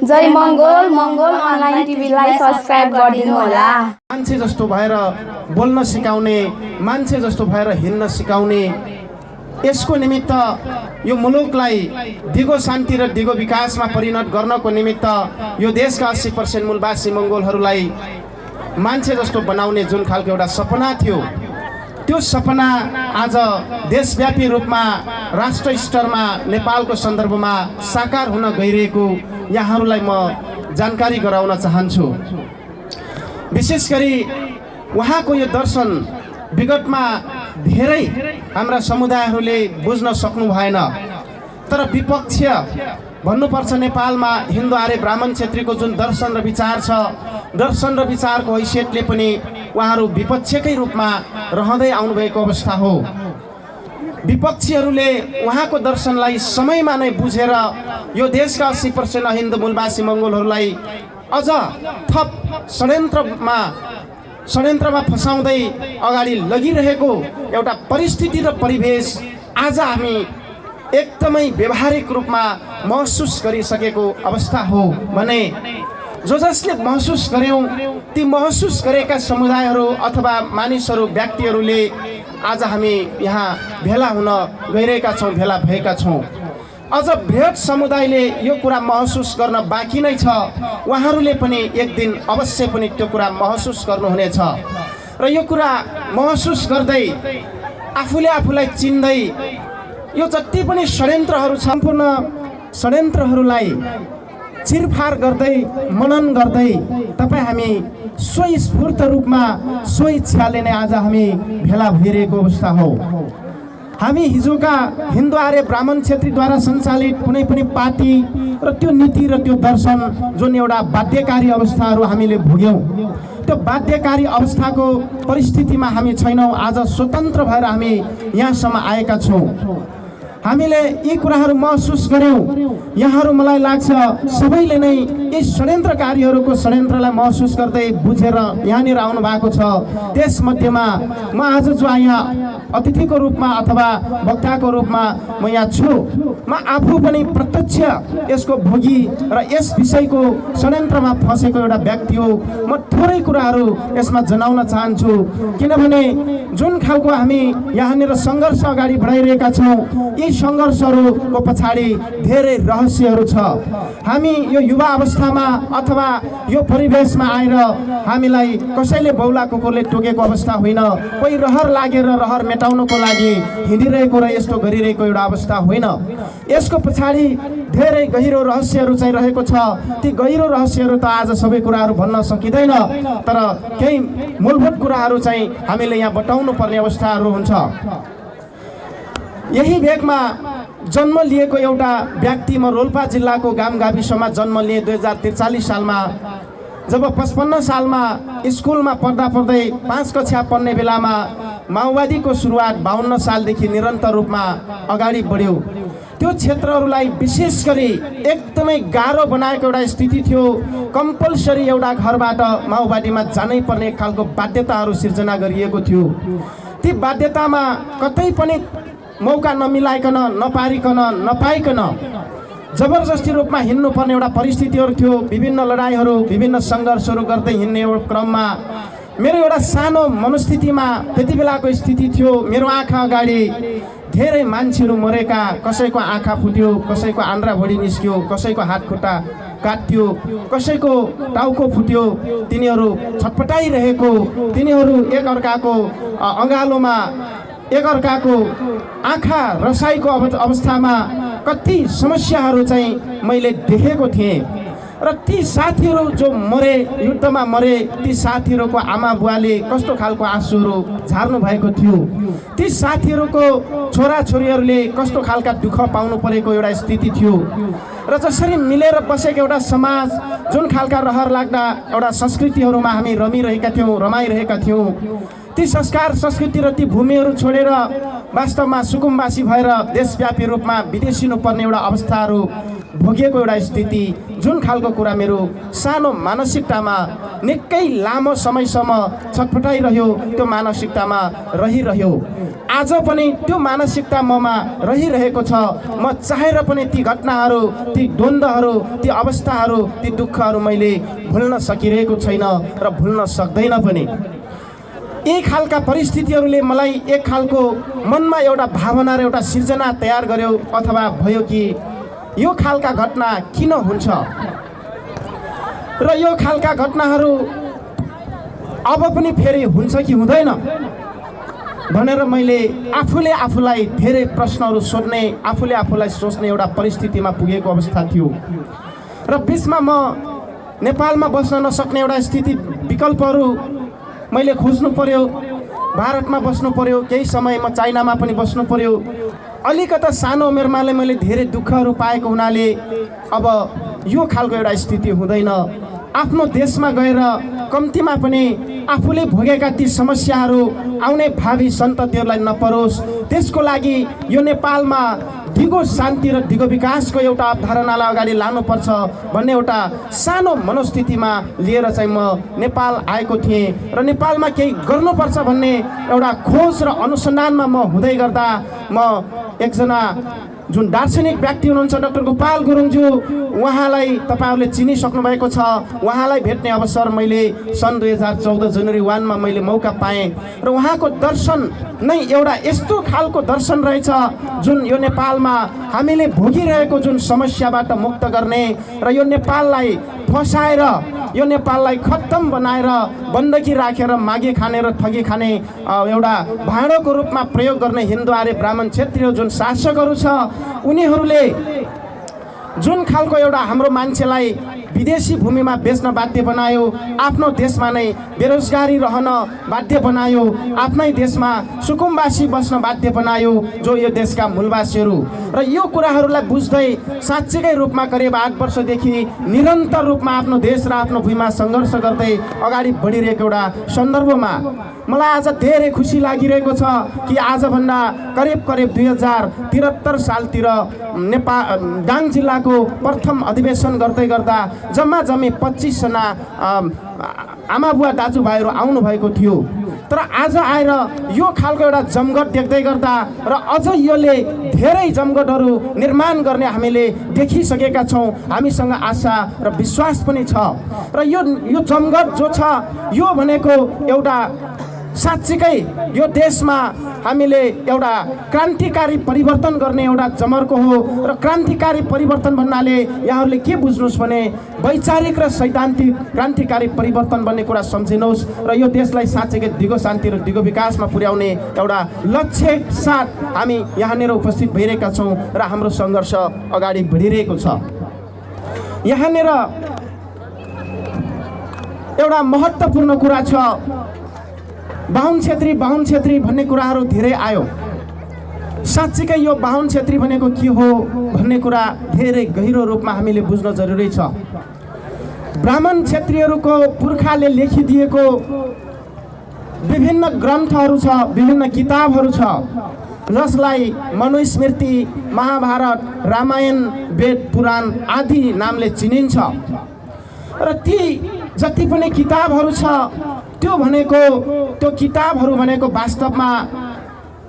जय मङ्गोल मङ्गोल online टिभीलाई subscribe गरिदिनु होला। मान्छे जस्तो भएर बोल्न सिकाउने, मान्छे जस्तो भएर हिँड्न सिकाउने, यसको निमित्त यो मुलुकलाई दिगो शान्ति र दिगो विकासमा परिणत गर्नको निमित्त यो देशका 80% मूलवासी मङ्गोलहरूलाई मान्छे जस्तो बनाउने जुन खालको एउटा सपना थियो, त्यो सपना आज देशव्यापी रूपमा राष्ट्र स्तरमा नेपालको सन्दर्भमा साकार हुन गइरहेको यहाँहरूलाई म जानकारी गराउन चाहन्छु। विशेष गरी उहाँको यो दर्शन विगतमा धेरै हाम्रा समुदायहरूले बुझ्न सक्नु भएन, तर विपक्षीय भन्नुपर्छ नेपालमा हिन्दू आर्य ब्राह्मण क्षेत्रीको जुन दर्शन र विचार छ, दर्शन र विचारको हैसियतले पनि उहाँहरू विपक्षकै रूपमा रहँदै आउनुभएको अवस्था हो। विपक्षीहरूले उहाँको दर्शनलाई समयमा नै बुझेर यो देशका 80% हिन्दू मूलवासी मङ्गोलहरूलाई अझ थप षड्यन्त्रमा फसाउँदै अगाडि लगिरहेको एउटा परिस्थिति र परिवेश आज हामी एकदमै व्यावहारिक रूपमा महसुस गरिसकेको अवस्था हो भने जसले महसुस गर्यौं ती महसुस गरेका समुदायहरू अथवा मानिसहरू व्यक्तिहरूले आज हामी यहाँ भेला हुन गइरहेका छौँ, भेला भएका छौँ। अझ बृहत समुदायले यो कुरा महसुस गर्न बाँकी नै छ। उहाँहरूले पनि एक दिन अवश्य पनि त्यो कुरा महसुस गर्नुहुनेछ र यो कुरा महसुस गर्दै आफूले आफूलाई चिन्दै यो जति पनि षड्यन्त्रहरू छ, सम्पूर्ण षड्यन्त्रहरूलाई चिरफार गर्दै मनन गर्दै तपाईँ हामी स्वस्फूर्त रूपमा स्वइच्छाले नै आज हामी भेला भइरहेको अवस्था हो। हामी हिजोका हिन्दू आर्य ब्राह्मण क्षेत्रीद्वारा सञ्चालित कुनै पनि पार्टी र त्यो नीति र त्यो दर्शन जुन एउटा बाध्यकारी अवस्थाहरू हामीले भोग्यौँ, त्यो बाध्यकारी अवस्थाको परिस्थितिमा हामी छैनौँ। आज स्वतन्त्र भएर हामी यहाँसम्म आएका छौँ। हामीले यी कुराहरू महसुस गर्यौँ। यहाँहरू मलाई लाग्छ सबैले नै यी षड्यन्त्रकारीहरूको षड्यन्त्रलाई महसुस गर्दै बुझेर यहाँनिर आउनु भएको छ। त्यसमध्येमा म आज जो यहाँ अतिथिको रूपमा अथवा वक्ताको रूपमा म यहाँ छु, म आफू पनि प्रत्यक्ष यसको भोगी र यस विषयको षड्यन्त्रमा फसेको एउटा व्यक्ति हो। म थोरै कुराहरू यसमा जनाउन चाहन्छु, किनभने जुन खालको हामी यहाँनिर सङ्घर्ष अगाडि बढाइरहेका छौँ, यी सङ्घर्षहरूको पछाडि धेरै रहस्यहरू छ। हामी यो युवा अवस्थामा अथवा यो परिवेशमा आएर हामीलाई कसैले बौला कुकुरले टोकेको अवस्था होइन, कोही रहर लागेर रहर मेटाउनको लागि हिँडिरहेको र यस्तो गरिरहेको एउटा अवस्था होइन। यसको पछाडि धेरै गहिरो रहस्यहरू चाहिँ रहेको छ। ती गहिरो रहस्यहरू त आज सबै कुराहरू भन्न सकिँदैन, तर केही मूलभूत कुराहरू चाहिँ हामीले यहाँ बताउनु पर्ने अवस्थाहरू हुन्छ। यही भेगमा जन्म लिएको एउटा व्यक्ति, म रोल्पा जिल्लाको गाम गाविसमा जन्म लिएँ 2043 सालमा। जब 55 सालमा स्कुलमा पढ्दा पढ्दै 5 कक्षा पढ्ने बेलामा माओवादीको सुरुवात 52 सालदेखि निरन्तर रूपमा अगाडि बढ्यो। त्यो क्षेत्रहरूलाई विशेष गरी एकदमै गाह्रो बनाएको एउटा स्थिति थियो। कम्पलसरी एउटा घरबाट माओवादीमा जानै पर्ने खालको बाध्यताहरू सिर्जना गरिएको थियो। ती बाध्यतामा कतै पनि मौका नमिलाइकन, नपारिकन, नपाइकन जबरजस्ती रूपमा हिँड्नुपर्ने एउटा परिस्थितिहरू थियो। विभिन्न लडाइँहरू, विभिन्न सङ्घर्षहरू गर्दै हिँड्ने क्रममा मेरो एउटा सानो मनस्थितिमा त्यति बेलाको स्थिति थियो। मेरो आँखा अगाडि धेरै मान्छेहरू मरेका, कसैको आँखा फुट्यो, कसैको आन्द्राभुँडी निस्क्यो, कसैको हात खुट्टा काट्यो, कसैको टाउको फुट्यो, तिनीहरू छटपटाइरहेको, तिनीहरू एकअर्काको अँगालोमा एकअर्काको आँखा रसाइको अवस्थामा कति समस्याहरू चाहिँ मैले देखेको थिएँ। र ती साथीहरू जो मरे, युद्धमा मरे, ती साथीहरूको आमा बुवाले कस्तो खालको आँसुहरू झार्नु भएको थियो, ती साथीहरूको छोराछोरीहरूले कस्तो खालका दुःख पाउनु परेको एउटा स्थिति थियो। र जसरी मिलेर बसेको एउटा समाज, जुन खालका रहर लाग्दा एउटा संस्कृतिहरूमा हामी रमिरहेका थियौँ, रमाइरहेका थियौँ, ती संस्कार संस्कृति र ती भूमिहरू छोडेर वास्तवमा सुकुम्बासी भएर देशव्यापी रूपमा विदेशिनु पर्ने एउटा अवस्थाहरू भोगेको एउटा स्थिति, जुन खालको कुरा मेरो सानो मानसिकतामा निकै लामो समयसम्म छटपटाइरह्यो, त्यो मानसिकतामा रहिरह्यो। आज पनि त्यो मानसिकता ममा रहिरहेको छ। म चाहेर पनि ती घटनाहरू, ती द्वन्द्वहरू, ती अवस्थाहरू, ती दुःखहरू मैले भुल्न सकिरहेको छैन र भुल्न सक्दैन पनि। यी खालका परिस्थितिहरूले मलाई एक खालको मनमा एउटा भावना र एउटा सिर्जना तयार गर्यो अथवा भयो कि यो खालका घटना किन हुन्छ र यो खालका घटनाहरू अब पनि फेरि हुन्छ कि हुँदैन भनेर मैले आफूले आफूलाई धेरै प्रश्नहरू सोध्ने, आफूले आफूलाई सोच्ने एउटा परिस्थितिमा पुगेको अवस्था थियो। र बिचमा म नेपालमा बस्न नसक्ने एउटा स्थिति, विकल्पहरू मैले खोज्नु पर्यो। भारतमा बस्नु पर्यो, केही समय म चाइनामा पनि बस्नु पर्यो। अलिकता सानो उमेरमा मैले धेरै दुःखहरू पाएको हुनाले अब यो खालको एउटा स्थिति हुँदैन। आफ्नो देशमा गएर कम्तीमा पनि आफूले भोगेका ती समस्याहरू आउने भावी सन्ततिहरूलाई नपरोस्, त्यसको लागि यो नेपालमा दिगो शान्ति र दिगो विकासको एउटा अवधारणालाई अगाडि लानुपर्छ भन्ने एउटा सानो मनोस्थितिमा लिएर चाहिँ म नेपाल आएको थिएँ र नेपालमा केही गर्नुपर्छ भन्ने एउटा खोज र अनुसन्धानमा म हुँदै गर्दा म एकजना जुन दार्शनिक व्यक्ति हुनुहुन्छ डाक्टर गोपाल गुरुङज्यू, उहाँलाई तपाईहरुले चिनिसक्नु भएको छ। उहाँलाई भेट्ने अवसर मैले सन् 2014 जनवरी 1 मा मैले मौका पाएँ र उहाँको दर्शन नै एउटा यस्तो खालको दर्शन रहेछ जुन यो नेपालमा हामीले भोगिरहेको जुन समस्याबाट मुक्त गर्ने र यो नेपाललाई फसाएर, यो नेपाललाई खत्तम बनाएर बन्दकी राखेर मागे खाने र ठगी खाने एउटा भाँडोको रूपमा प्रयोग गर्ने हिन्दू आर्य ब्राह्मण क्षेत्रीय जुन शासकहरू छ, उनीहरूले जुन खालको एउटा हाम्रो मान्छेलाई विदेशी भूमिमा बेच्न बाध्य बनायो, आफ्नो देशमा नै बेरोजगारी रहन बाध्य बनायो, आफ्नै देशमा सुकुम्बासी बस्न बाध्य बनायो जो यो देशका मूलवासीहरू। र यो कुराहरूलाई बुझ्दै साँच्चीकै रूपमा करिब 8 वर्षदेखि निरन्तर रूपमा आफ्नो देश र आफ्नो भूमिमा सङ्घर्ष गर्दै अगाडि बढिरहेको एउटा सन्दर्भमा मलाई आज धेरै खुसी लागिरहेको छ कि आजभन्दा करिब 2073 सालतिर दाङ जिल्लाको प्रथम अधिवेशन गर्दै गर्दा जम्मी 25 जना आमाबुवा दाजुभाइहरू आउनु भएको थियो। तर आज आएर यो खालको एउटा जमघट देख्दै गर्दा र अझ योले धेरै जमघटहरू निर्माण गर्ने हामीले देखिसकेका छौँ। हामीसँग आशा र विश्वास पनि छ र यो जमघट जो छ यो भनेको एउटा साँच्चीकै यो देशमा हामीले एउटा क्रान्तिकारी परिवर्तन गर्ने एउटा जमर्को हो। र क्रान्तिकारी परिवर्तन भन्नाले यहाँहरूले के बुझ्नुहोस् भने वैचारिक र सैद्धान्तिक क्रान्तिकारी परिवर्तन भन्ने कुरा सम्झिनुहोस् र यो देशलाई साँच्चीकै दिगो शान्ति र दिगो विकासमा पुर्याउने एउटा लक्ष्य साथ हामी यहाँनिर उपस्थित भइरहेका छौँ र हाम्रो सङ्घर्ष अगाडि बढिरहेको छ। यहाँनिर एउटा महत्त्वपूर्ण कुरा छ, बाहुन क्षेत्री भन्ने कुराहरू धेरै आयो। साँच्चीकै यो बाहुन क्षेत्री भनेको के हो भन्ने कुरा धेरै गहिरो रूपमा हामीले बुझ्न जरुरी छ। ब्राह्मण क्षेत्रीहरूको पुर्खाले लेखिदिएको विभिन्न ग्रन्थहरू छ, विभिन्न किताबहरू छ, जसलाई मनुस्मृति, महाभारत, रामायण, वेद, पुराण आदि नामले चिनिन्छ। र ती जति पनि किताबहरू छ त्यो किताबहरू भनेको वास्तवमा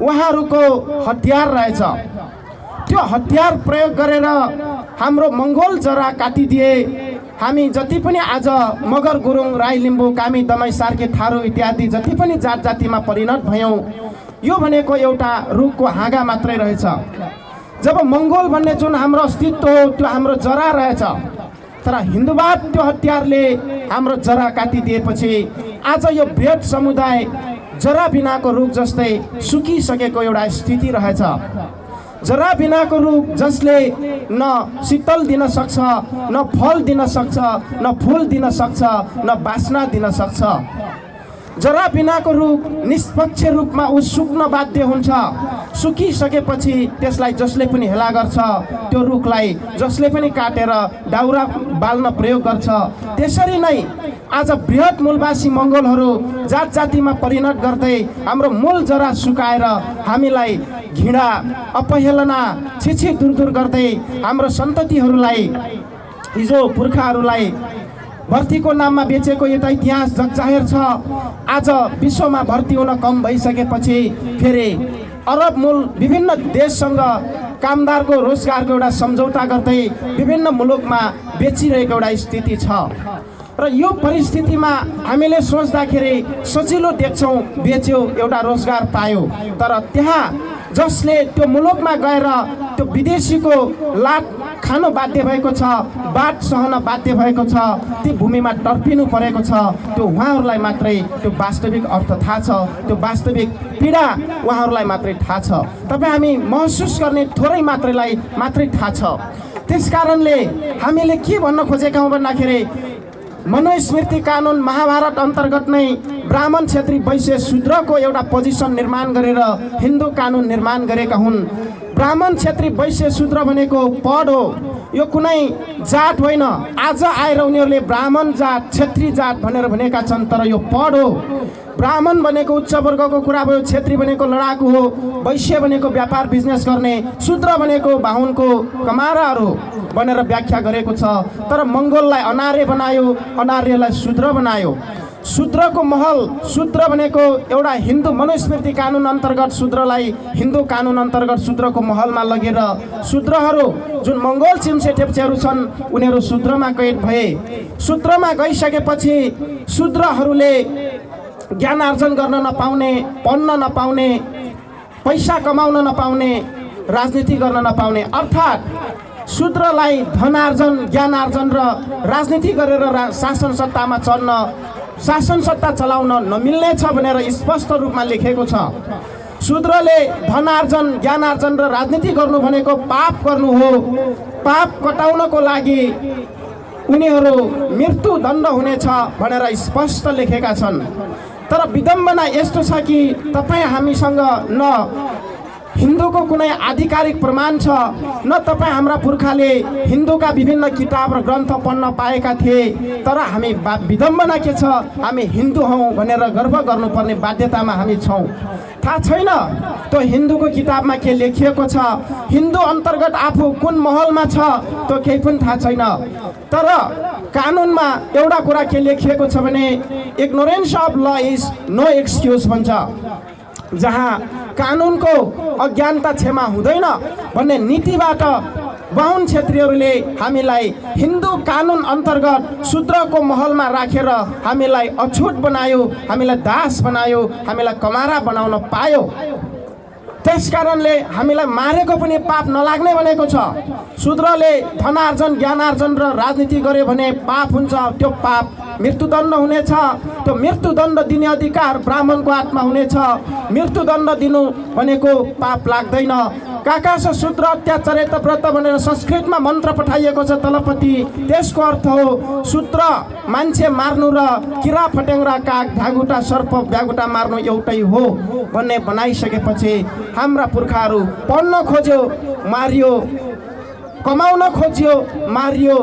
उहाँहरूको हतियार रहेछ। त्यो हतियार प्रयोग गरेर हाम्रो मङ्गोल जरा काटिदिए। हामी जति पनि आज मगर, गुरुङ, राई, लिम्बू, कामी, दमाई, सार्के, थारू इत्यादि जति पनि जात जातिमा परिणत भयौँ, यो भनेको एउटा रुखको हाँगा मात्रै रहेछ। जब मङ्गोल भन्ने जुन हाम्रो अस्तित्व हो त्यो हाम्रो जरा रहेछ, तर हिन्दूवाद त्यो हतियारले हाम्रो जरा काटिदिएपछि आज यो बृहत समुदाय जरा बिनाको रुख जस्तै सुकिसकेको एउटा स्थिति रहेछ। जरा बिनाको रुख जसले न शीतल दिन सक्छ, न फल दिन सक्छ, न फूल दिन सक्छ, न बास्ना दिन सक्छ। जरा बिनाको रुख निष्पक्ष रूपमा ऊ सुक्न बाध्य हुन्छ। सुकिसकेपछि त्यसलाई जसले पनि हेला गर्छ, त्यो रुखलाई जसले पनि काटेर दाउरा बाल्न प्रयोग गर्छ। त्यसरी नै आज बृहत मूलवासी मङ्गोलहरू जात जातिमा परिणत गर्दै हाम्रो मूल जरा सुकाएर हामीलाई घृणा अपहेलना छिछि दूर गर्दै हाम्रो सन्ततिहरूलाई हिजो पुर्खाहरूलाई भर्तीको नाममा बेचेको एउटा इतिहास जगजाहेर छ। आज विश्वमा भर्ती हुन कम भइसकेपछि फेरि अरब मूल विभिन्न देशसँग कामदारको रोजगारको एउटा सम्झौता गर्दै विभिन्न मुलुकमा बेचिरहेको एउटा स्थिति छ। र यो परिस्थितिमा हामीले सोच्दाखेरि सजिलो देख्छौँ, बेच्यो एउटा रोजगार पायो, तर त्यहाँ जसले त्यो मुलुकमा गएर त्यो विदेशीको लात खानु बाध्य भएको छ, बाट सहन बाध्य भएको छ, ती भूमिमा टर्पिनु परेको छ, त्यो उहाँहरूलाई मात्रै त्यो वास्तविक अर्थ थाहा छ, त्यो वास्तविक पीडा उहाँहरूलाई मात्रै थाहा छ। तपाईँ हामी महसुस गर्ने थोरै मात्रै थाहा छ। त्यस कारणले हामीले के भन्न खोजेका हौँ भन्दाखेरि मनुस्मृति कानुन महाभारत अन्तर्गत नै ब्राह्मण क्षेत्री वैश्य शूद्रको एउटा पोजिसन निर्माण गरेर हिन्दू कानुन निर्माण गरेका हुन्। ब्राह्मण क्षेत्री वैश्य शूद्र भनेको पद हो, यो कुनै जात होइन। आज आएर उनीहरूले ब्राह्मण जात क्षेत्री जात भनेर भनेका छन्, तर यो पद हो। ब्राह्मण भनेको उच्च वर्गको कुरा भयो, क्षेत्री भनेको लडाकु हो, वैश्य भनेको व्यापार बिजनेस गर्ने, शूद्र भनेको बाहुनको कमाराहरू भनेर व्याख्या गरेको छ। तर मङ्गोललाई अनार्य बनायो, अनार्यलाई शूद्र बनायो। शूद्रको महल, शूद्र भनेको एउटा हिन्दू मनुस्मृति कानुन अन्तर्गत शूद्रलाई हिन्दू कानुन अन्तर्गत शूद्रको महलमा लगेर शूद्रहरू जुन मङ्गोल चिम्से ठेप्चेहरू छन् उनीहरू शूद्रमा कैद भए। शूद्रमा गइसकेपछि शूद्रहरूले ज्ञान आर्जन गर्न नपाउने, पढ्न नपाउने, पैसा कमाउन नपाउने, राजनीति गर्न नपाउने, अर्थात् शूद्रलाई धनार्जन, ज्ञान आर्जन र राजनीति गरेर शासन सत्तामा चढ्न, शासन सत्ता चलाउन नमिल्ने छ भनेर स्पष्ट रूपमा लेखेको छ। शूद्रले धनार्जन, ज्ञान आर्जन र राजनीति गर्नु भनेको पाप गर्नु हो। पाप कटाउनको लागि उनीहरू मृत्युदण्ड हुनेछ भनेर स्पष्ट लेखेका छन्। तर विडम्बना यस्तो छ कि तपाईँ हामीसँग न हिन्दूको कुनै आधिकारिक प्रमाण छ, न तपाईँ हाम्रा पुर्खाले हिन्दूका विभिन्न किताब र ग्रन्थ पढ्न पाएका थिए। तर हामी विडम्बना के छ, हामी हिन्दू हौँ भनेर गर्व गर्नुपर्ने बाध्यतामा हामी छौँ। थाहा छैन त्यो हिन्दूको किताबमा के लेखिएको छ, हिन्दू अन्तर्गत आफू कुन महलमा छ त्यो केही पनि थाहा छैन। तर कानुनमा एउटा कुरा के लेखिएको छ भने इग्नोरेन्स अफ ल इज नो एक्सक्युज भन्छ, जहाँ कानुनको अज्ञानता क्षमा हुँदैन भन्ने नीतिबाट बाहुन क्षेत्रीहरूले हामीलाई हिन्दू कानुन अन्तर्गत शूद्रको महलमा राखेर हामीलाई अछुट बनायो, हामीलाई दास बनायो, हामीलाई कमारा बनाउन पायो। त्यस कारणले हामीलाई मारेको पनि पाप नलाग्ने भनेको छ। शूद्रले धनार्जन, ज्ञानार्जन र राजनीति गर्यो भने पाप हुन्छ, त्यो पाप मृत्युदण्ड हुनेछ। त्यो मृत्युदण्ड दिने अधिकार ब्राह्मणको हातमा हुनेछ। मृत्युदण्ड दिनु भनेको पाप लाग्दैन। काकास शूद्र अत्याचारित व्रत भनेर संस्कृतमा मन्त्र पठाइएको छ तलपति, त्यसको अर्थ हो शूद्र मान्छे मार्नु र किरा फट्याङ्ग्रा, काग, ढागुटा, सर्प, ब्यागुटा मार्नु एउटै हो भन्ने बनाइसकेपछि हाम्रा पुर्खाहरू पढ्न खोज्यो, मारियो, कमाउन खोज्यो, मारियो,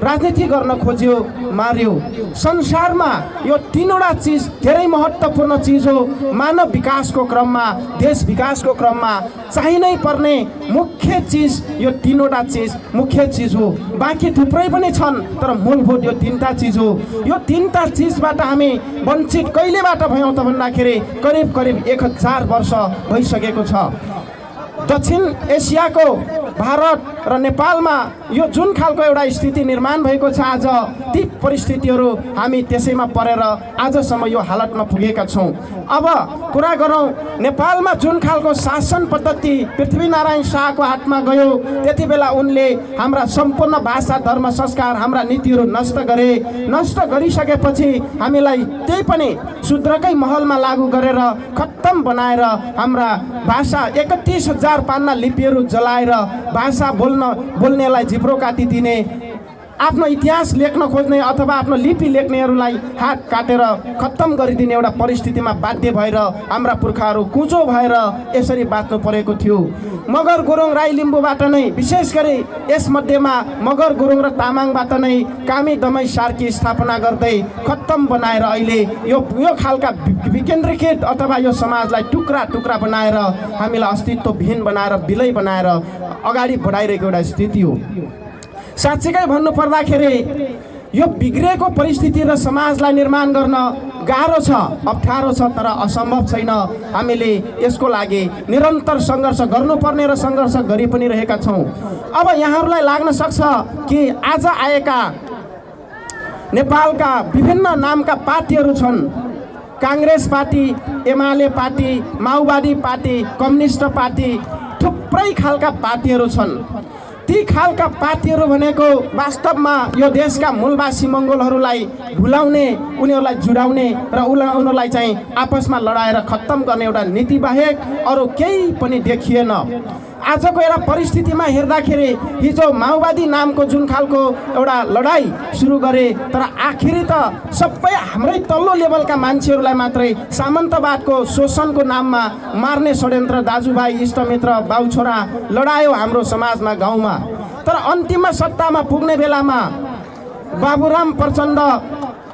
राजनीति गर्न खोज्यो, मारियो। संसारमा यो तीनवटा चिज धेरै महत्त्वपूर्ण चिज हो। मानव विकासको क्रममा, देश विकासको क्रममा चाहिनै पर्ने मुख्य चिज यो तीनवटा चिज मुख्य चिज हो। बाँकी थुप्रै पनि छन् तर मूलभूत यो तीनटा चिज हो। यो तीनटा चिजबाट हामी वञ्चित कहिलेबाट भयौँ त भन्दाखेरि करिब करिब 1000 वर्ष भइसकेको छ। दक्षिण एसियाको भारत र नेपालमा यो जुन खालको एउटा स्थिति निर्माण भएको छ आज, ती परिस्थितिहरू हामी त्यसैमा परेर आजसम्म यो हालतमा पुगेका छौँ। अब कुरा गरौँ नेपालमा जुन खालको शासन पद्धति पृथ्वीनारायण शाहको हातमा गयो, त्यति बेला उनले हाम्रा सम्पूर्ण भाषा, धर्म, संस्कार, हाम्रा नीतिहरू नष्ट गरे। नष्ट गरिसकेपछि हामीलाई त्यही पनि शूद्रकै महलमा लागू गरेर खत्तम बनाएर हाम्रा भाषा 31,000 पान्ना लिपिहरू जलाएर भाषा बोल्नेलाई जिब्रो काटिदिने, आफ्नो इतिहास लेख्न खोज्ने अथवा आफ्नो लिपि लेख्नेहरूलाई हात काटेर खत्तम गरिदिने एउटा परिस्थितिमा बाध्य भएर हाम्रा पुर्खाहरू कुचो भएर यसरी बाँच्नु परेको थियो। मगर गुरुङ राई लिम्बूबाट नै विशेष गरी यसमध्येमा मगर गुरुङ र तामाङबाट नै कामी दमाई सार्की स्थापना गर्दै खत्तम बनाएर अहिले यो खालका विकेन्द्रीकृत अथवा यो समाजलाई टुक्रा टुक्रा बनाएर हामीलाई अस्तित्वविहीन बनाएर विलय बनाएर अगाडि बढाइरहेको एउटा स्थिति हो। साँच्चीकै भन्नुपर्दाखेरि यो बिग्रेको परिस्थिति र समाजलाई निर्माण गर्न गाह्रो छ, अप्ठ्यारो छ, तर असम्भव छैन। हामीले यसको लागि निरन्तर सङ्घर्ष गर्नुपर्ने र सङ्घर्ष गरि पनि रहेका छौँ। अब यहाँहरूलाई लाग्न सक्छ कि आज आएका नेपालका विभिन्न नामका पार्टीहरू छन्, काङ्ग्रेस पार्टी, एमाले पार्टी, माओवादी पार्टी, कम्युनिस्ट पार्टी, थुप्रै खालका पार्टीहरू छन्। ती खालका पार्टीहरू भनेको वास्तवमा यो देशका मूलवासी मङ्गोलहरूलाई भुलाउने, उनीहरूलाई जुडाउने र उनीहरूलाई चाहिँ आपसमा लडाएर खत्तम गर्ने एउटा नीति बाहेक अरू केही पनि देखिएन। आजको एउटा परिस्थितिमा हेर्दाखेरि हिजो माओवादी नामको जुन खालको एउटा लडाई सुरु गरे, तर आखिरी त सबै हाम्रै तल्लो लेभलका मान्छेहरूलाई मात्रै सामन्तवादको शोषणको नाममा मार्ने षड्यन्त्र दाजुभाइ, इष्टमित्र, बाउछोरा लडायो हाम्रो समाजमा, गाउँमा। तर अन्तिममा सत्तामा पुग्ने बेलामा बाबुराम प्रचण्ड,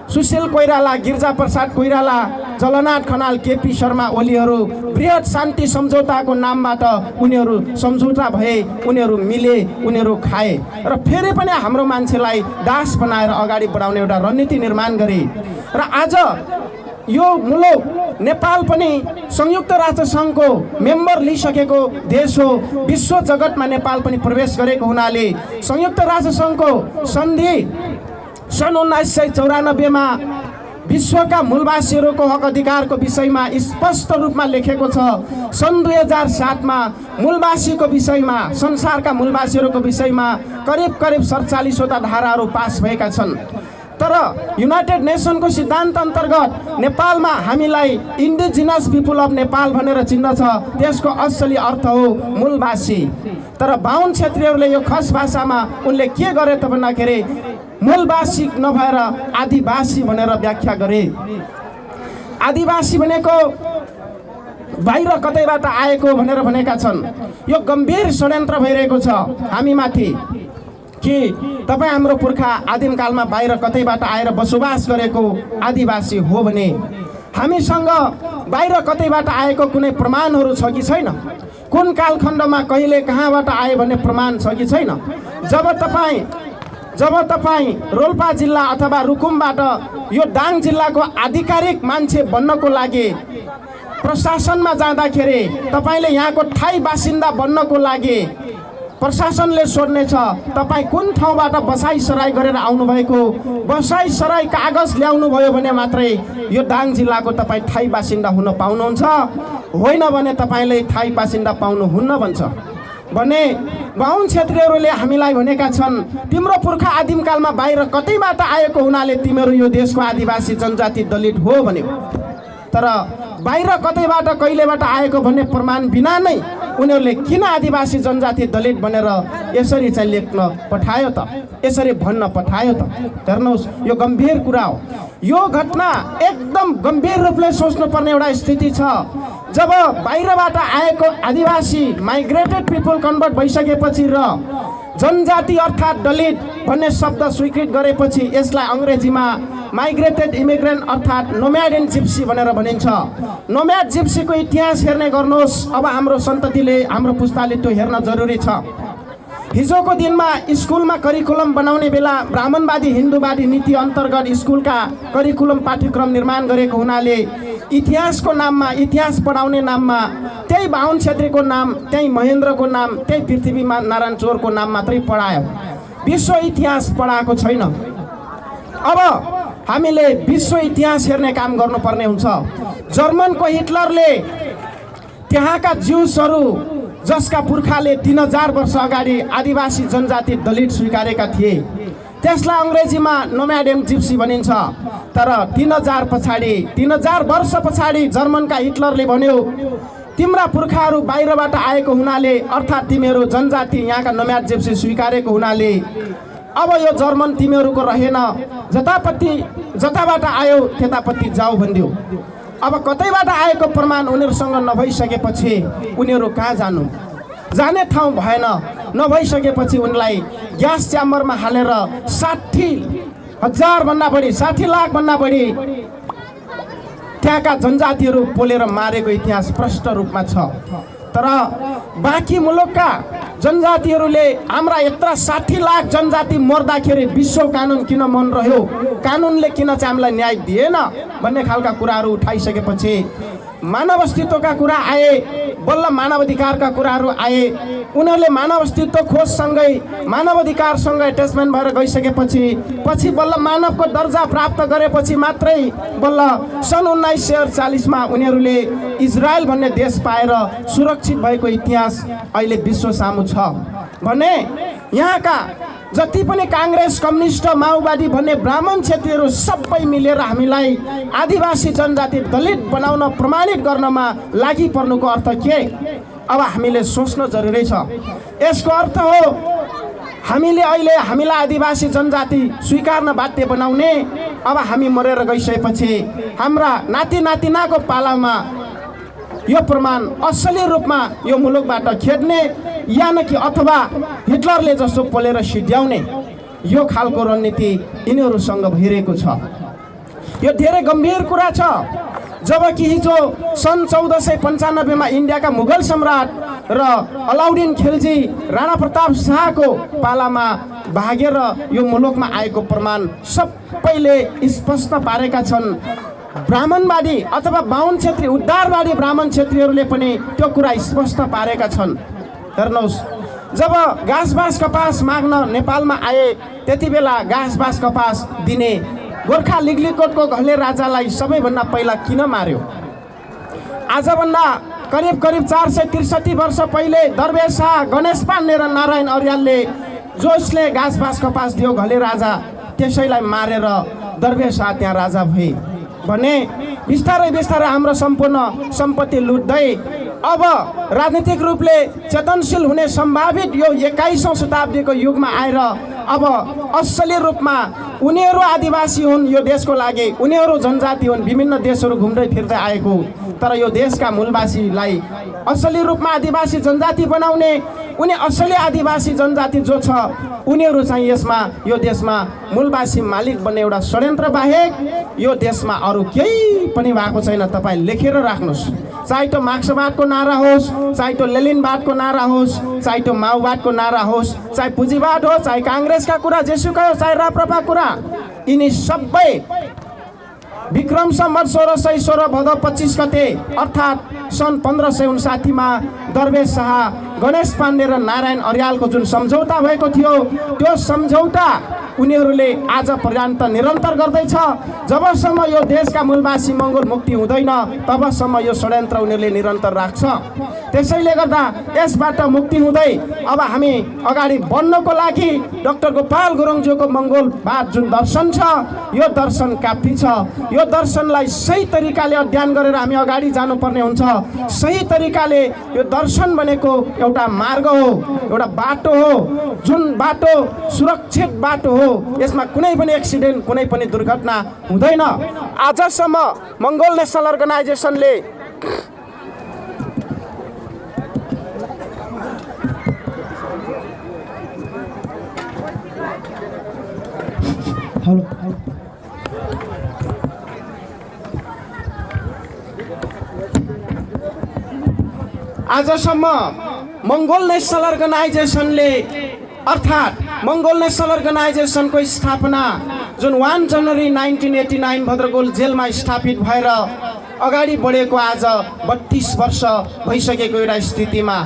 सुशील कोइराला, गिरिजा प्रसाद कोइराला, जलनाथ खनाल, केपी शर्मा ओलीहरू बृहत शान्ति सम्झौताको नामबाट उनीहरू सम्झौता भए, उनीहरू मिले, उनीहरू खाए र फेरि पनि हाम्रो मान्छेलाई दास बनाएर अगाडि बढाउने एउटा रणनीति निर्माण गरे। र आज यो मुलुक नेपाल पनि संयुक्त राष्ट्र सङ्घको मेम्बर लिइसकेको देश हो। विश्व जगतमा नेपाल पनि प्रवेश गरेको हुनाले संयुक्त राष्ट्र सङ्घको सन्धि सन् 1994 विश्वका मूलवासीहरूको हक अधिकारको विषयमा स्पष्ट रूपमा लेखेको छ। सन् 2007 मूलवासीको विषयमा, संसारका मूलवासीहरूको विषयमा करिब 47वटा धाराहरू पास भएका छन्। तर युनाइटेड नेसनको सिद्धान्त अन्तर्गत नेपालमा हामीलाई इन्डिजिनस पिपुल अफ नेपाल भनेर चिन्ह छ। त्यसको असली अर्थ हो मूलवासी। तर बाहुन क्षेत्रीहरूले यो खस भाषामा उनले के गरे त भन्दाखेरि मूलवासी नभएर आदिवासी भनेर व्याख्या गरे। आदिवासी भनेको बाहिर कतैबाट आएको भनेर भनेका छन्। यो गम्भीर षड्यन्त्र भइरहेको छ हामीमाथि कि तपाईँ हाम्रो पुर्खा आदिमकालमा बाहिर कतैबाट आएर बसोबास गरेको आदिवासी हो भने हामीसँग बाहिर कतैबाट आएको कुनै प्रमाणहरू छ कि छैन? कुन कालखण्डमा कहिले कहाँबाट आए भन्ने प्रमाण छ कि छैन? जब तपाईँ रोल्पा जिल्ला अथवा रुकुमबाट यो दाङ जिल्लाको आधिकारिक मान्छे बन्नको लागि प्रशासनमा जाँदाखेरि तपाईँले यहाँको ठाई बासिन्दा बन्नको लागि प्रशासनले सोध्नेछ तपाईँ कुन ठाउँबाट बसाइसराई गरेर आउनुभएको। बसाइसराई कागज ल्याउनु भयो भने मात्रै यो दाङ जिल्लाको तपाईँ ठाई बासिन्दा हुन पाउनुहुन्छ, होइन भने तपाईँले ठाई बासिन्दा पाउनुहुन्न भन्छ। भने बाहुन क्षेत्रीहरूले हामीलाई भनेका छन् तिम्रो पुर्खा आदिमकालमा बाहिर कतैबाट आएको हुनाले तिमीहरू यो देशको आदिवासी जनजाति दलित हो भन्यो। तर बाहिर कतैबाट कहिलेबाट आएको भन्ने प्रमाण बिना नै उनीहरूले किन आदिवासी जनजाति दलित भनेर यसरी चाहिँ लेख्न पठायो त, यसरी भन्न पठायो त? हेर्नुहोस्, यो गम्भीर कुरा हो। यो घटना एकदम गम्भीर रूपले सोच्नुपर्ने एउटा स्थिति छ। जब बाहिरबाट आएको आदिवासी माइग्रेटेड पिपुल कन्भर्ट भइसकेपछि र जनजाति अर्थात् दलित भन्ने शब्द स्वीकृत गरेपछि यसलाई अङ्ग्रेजीमा माइग्रेटेड इमिग्रेन्ट अर्थात् नोम्याड एन्ड जिप्सी भनेर भनिन्छ। नोम्याड जिप्सीको इतिहास हेर्ने गर्नुहोस्। अब हाम्रो सन्ततिले, हाम्रो पुस्ताले त्यो हेर्न जरुरी छ। हिजोको दिनमा स्कुलमा करिकुलम बनाउने बेला ब्राह्मणवादी हिन्दूवादी नीति अन्तर्गत स्कुलका करिकुलम पाठ्यक्रम निर्माण गरेको हुनाले इतिहासको नाममा, इतिहास पढाउने नाममा त्यही बाहुन क्षेत्रीको नाम, त्यही महेन्द्रको नाम, त्यही पृथ्वी नारायण चोरको नाम मात्रै पढायो, विश्व इतिहास पढाएको छैन। अब हामीले विश्व इतिहास हेर्ने काम गर्नुपर्ने हुन्छ। जर्मनको हिटलरले त्यहाँका ज्युसहरू जसका पुर्खाले 3000 वर्ष अगाडि आदिवासी जनजाति दलित स्वीकारेका थिए त्यसलाई अङ्ग्रेजीमा नोम्याड एन्ड जिप्सी भनिन्छ। तर 3000 वर्ष पछाडि जर्मनका हिटलरले भन्यो तिम्रा पुर्खाहरू बाहिरबाट आएको हुनाले अर्थात् तिमीहरू जनजाति यहाँका नोम्याड जिप्सी स्वीकारेको हुनाले अब यो जर्मन तिमीहरूको रहेन, जताबाट आयो त्यतापट्टि जाऊ भनिदियो। अब कतैबाट आएको प्रमाण उनीहरूसँग नभइसकेपछि उनीहरू कहाँ जानु? जाने ठाउँ भएन। नभइसकेपछि उनलाई ग्यास च्याम्बरमा हालेर 60,000 भन्दा बढी, 60 लाख भन्दा बढी त्यहाँका जनजातिहरू पोलेर मारेको इतिहास प्रष्ट रूपमा छ। तर बाँकी मुलुकका जनजातिहरूले हाम्रा यत्रा 60 लाख जनजाति मर्दाखेरि विश्व कानुन किन मन रह्यो, कानुनले किन चाहिँ हामीलाई न्याय दिएन भन्ने खालका कुराहरू उठाइसकेपछि मानव अस्तित्वका कुरा आए, बल्ल मानव अधिकारका कुराहरू आए। उनीहरूले मानव अस्तित्व खोजसँगै मानव अधिकारसँग एट्याचमेन्ट भएर गइसकेपछि बल्ल मानवको दर्जा प्राप्त गरेपछि मात्रै बल्ल सन् 1948 उनीहरूले इजरायल भन्ने देश पाएर सुरक्षित भएको इतिहास अहिले विश्व सामु छ भने यहाँका जति पनि काङ्ग्रेस, कम्युनिस्ट, माओवादी भन्ने ब्राह्मण क्षेत्रीहरू सबै मिलेर हामीलाई आदिवासी जनजाति दलित बनाउन प्रमाणित गर्नमा लागि पर्नुको अर्थ के? अब हामीले सोच्न जरुरी छ। यसको अर्थ हो हामीले अहिले हामीलाई आदिवासी जनजाति स्वीकार्न बाध्य बनाउने। अब हामी मरेर गइसकेपछि हाम्रा नाति नातिनाको पालामा यो प्रमाण असली रूपमा यो मुलुकबाट खेद्ने या न कि अथवा हिटलरले जस्तो पोलेर सिध्याउने यो खालको रणनीति यिनीहरूसँग भइरहेको छ। यो धेरै गम्भीर कुरा छ। जबकि हिजो सन् 1495 इन्डियाका मुगल सम्राट र अलाउद्दिन खिलजी राणा प्रताप शाहको पालामा भागेर यो मुलुकमा आएको प्रमाण सबैले स्पष्ट पारेका छन्। ब्राह्मणवादी अथवा बाहुन क्षेत्री, उद्धारवादी ब्राह्मण क्षेत्रीहरूले पनि त्यो कुरा स्पष्ट पारेका छन्। हेर्नुहोस्, जब घाँस कपास माग्न नेपालमा आए त्यति बेला घाँस कपास दिने गोर्खा लिग्लिकोटको घले राजालाई सबैभन्दा पहिला किन मार्यो? आजभन्दा करिब 463 वर्ष पहिले दरवेश शाह गणेश पाण्डे र नारायण अर्यालले जसले घाँस कपास दियो घले राजा, त्यसैलाई मारेर दरवेश शाह त्यहाँ राजा भए भने बिस्तारै हाम्रो सम्पूर्ण सम्पत्ति लुट्दै अब राजनीतिक रूपले चेतनशील हुने सम्भावित यो 21औं शताब्दीको युगमा आएर अब असली रूपमा उनीहरू आदिवासी हुन्, यो देशको लागि उनीहरू जनजाति हुन्, विभिन्न देशहरू घुम्दै फिर्दै आएको। तर यो देशका मूलवासीलाई असली रूपमा आदिवासी जनजाति बनाउने, उनी असली आदिवासी जनजाति जो छ उनीहरू चाहिँ यो देशमा मूलवासी मालिक बन्ने एउटा षड्यन्त्र बाहेक यो देशमा अरू केही पनि भएको छैन। तपाईँ लेखेर राख्नुहोस्, चाहे त्यो मार्क्सवादको नारा होस्, चाहे त्यो लेनिनवादको नारा होस्, चाहे त्यो माओवादको नारा होस्, चाहे पुँजीवाद हो, चाहे काङ्ग्रेसका कुरा जेसुकै होस्, चाहे राप्रपा कुरा, यिनी सबै विक्रम सम्वत 1616 भदौ 25 गते अर्थात् सन् 1559 दरवेश शाह गणेश पाण्डे र नारायण अर्यालको जुन सम्झौता भएको थियो त्यो सम्झौता उनीहरूले आज पर्यन्त निरन्तर गर्दैछ। जबसम्म यो देशका मूलवासी मङ्गोल मुक्ति हुँदैन तबसम्म यो षड्यन्त्र उनीहरूले निरन्तर राख्छ। त्यसैले गर्दा यसबाट मुक्ति हुँदै अब हामी अगाडि बढ्नको लागि डाक्टर गोपाल गुरुङज्यूको मङ्गोलवाद जुन दर्शन छ यो दर्शन काफी छ। यो दर्शनलाई सही तरिकाले अध्ययन गरेर हामी अगाडि जानुपर्ने हुन्छ। सही तरिकाले यो दर्शन भनेको एउटा मार्ग हो, एउटा बाटो हो, जुन बाटो सुरक्षित बाटो हो, यसमा कुनै पनि एक्सिडेन्ट, कुनै पनि दुर्घटना हुँदैन। आजसम्म मङ्गोल नेसनल अर्गनाइजेसनले मङ्गोल नेसनल अर्गनाइजेसनले अर्थात् मङ्गोल नेसनल अर्गनाइजेसनको स्थापना जुन 1 जनवरी 1989 भद्रगोल जेलमा स्थापित भएर अगाडि बढेको आज 32 वर्ष भइसकेको एउटा स्थितिमा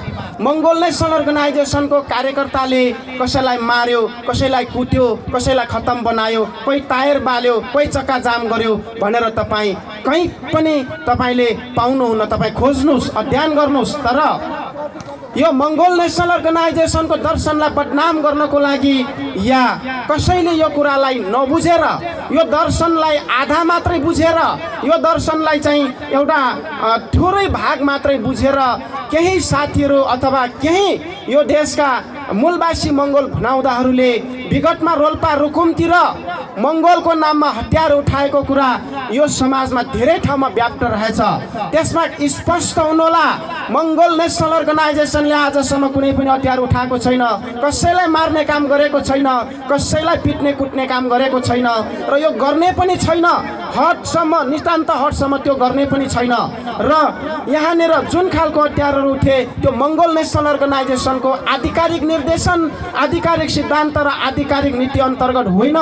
मङ्गोल नेसनल अर्गनाइजेसनको कार्यकर्ताले कसैलाई मार्यो, कसैलाई कुट्यो, कसैलाई खत्तम बनायो, कोही टायर बाल्यो, कोही चक्का जाम गर्यो भनेर तपाईँ कहीँ पनि तपाईँले पाउनुहुन्न। तपाईँ खोज्नुहोस्, अध्ययन गर्नुहोस्। तर यो मङ्गोल नेसनल अर्गनाइजेसनको दर्शनलाई बदनाम गर्नको लागि या कसैले यो कुरालाई नबुझेर, यो दर्शनलाई आधा मात्रै बुझेर, यो दर्शनलाई चाहिँ एउटा थोरै भाग मात्रै बुझेर केही साथीहरू अथवा केही यो देशका मूलवासी मङ्गोल भनाउँदाहरूले विगतमा रोल्पा रुकुमतिर मङ्गोलको नाममा हतियार उठाएको कुरा यो समाजमा धेरै ठाउँमा व्याप्त रहेछ। त्यसमा स्पष्ट हुनुहोला, मङ्गोल नेसनल अर्गनाइजेसनले आजसम्म कुनै पनि हतियार उठाएको छैन, कसैलाई मार्ने काम गरेको छैन, कसैलाई पिट्ने कुट्ने काम गरेको छैन र यो गर्ने पनि छैन। हदसम्म, नितान्त हदसम्म त्यो गर्ने पनि छैन। र यहाँनिर जुन खालको हतियारहरू उठे त्यो मङ्गोल नेसनल अर्गनाइजेसनको आधिकारिक निर्देशन, आधिकारिक सिद्धान्त र आधिकारिक नीति अन्तर्गत होइन।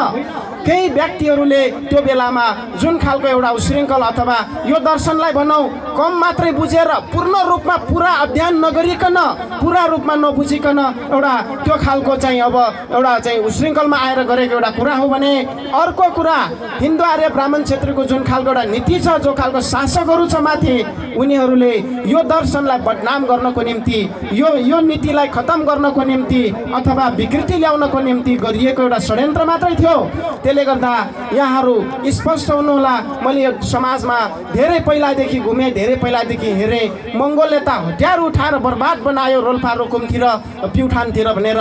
केही व्यक्तिहरूले त्यो बेलामा जुन खालको एउटा उश्रृङ्खल अथवा यो दर्शनलाई भनौँ कम मात्रै बुझेर पूर्ण रूपमा पुरा अध्ययन नगरिकन, पुरा रूपमा नबुझिकन एउटा त्यो खालको चाहिँ अब एउटा चाहिँ उश्रृङ्खलमा आएर गरेको एउटा कुरा हो भने, अर्को कुरा हिन्दू आर्य ब्राह्मण क्षेत्रको जुन खालको एउटा नीति छ, जो खालको शासकहरू छ माथि, उनीहरूले यो दर्शनलाई बदनाम गर्नको निम्ति, यो नीतिलाई खतम गर्नको निम्ति अथवा विकृति ल्याउनको निम्ति गरिएको एउटा षड्यन्त्र मात्रै थियो। त्यसले गर्दा यहाँहरू स्पष्ट हुनुहोला। मैले यो समाजमा धेरै पहिलादेखि घुमेँ, धेरै पहिलादेखि हेरेँ, मङ्गोलले त हतियार उठाएर बर्बाद बनायो रोल्पा रुकुमतिर, प्युठानतिर भनेर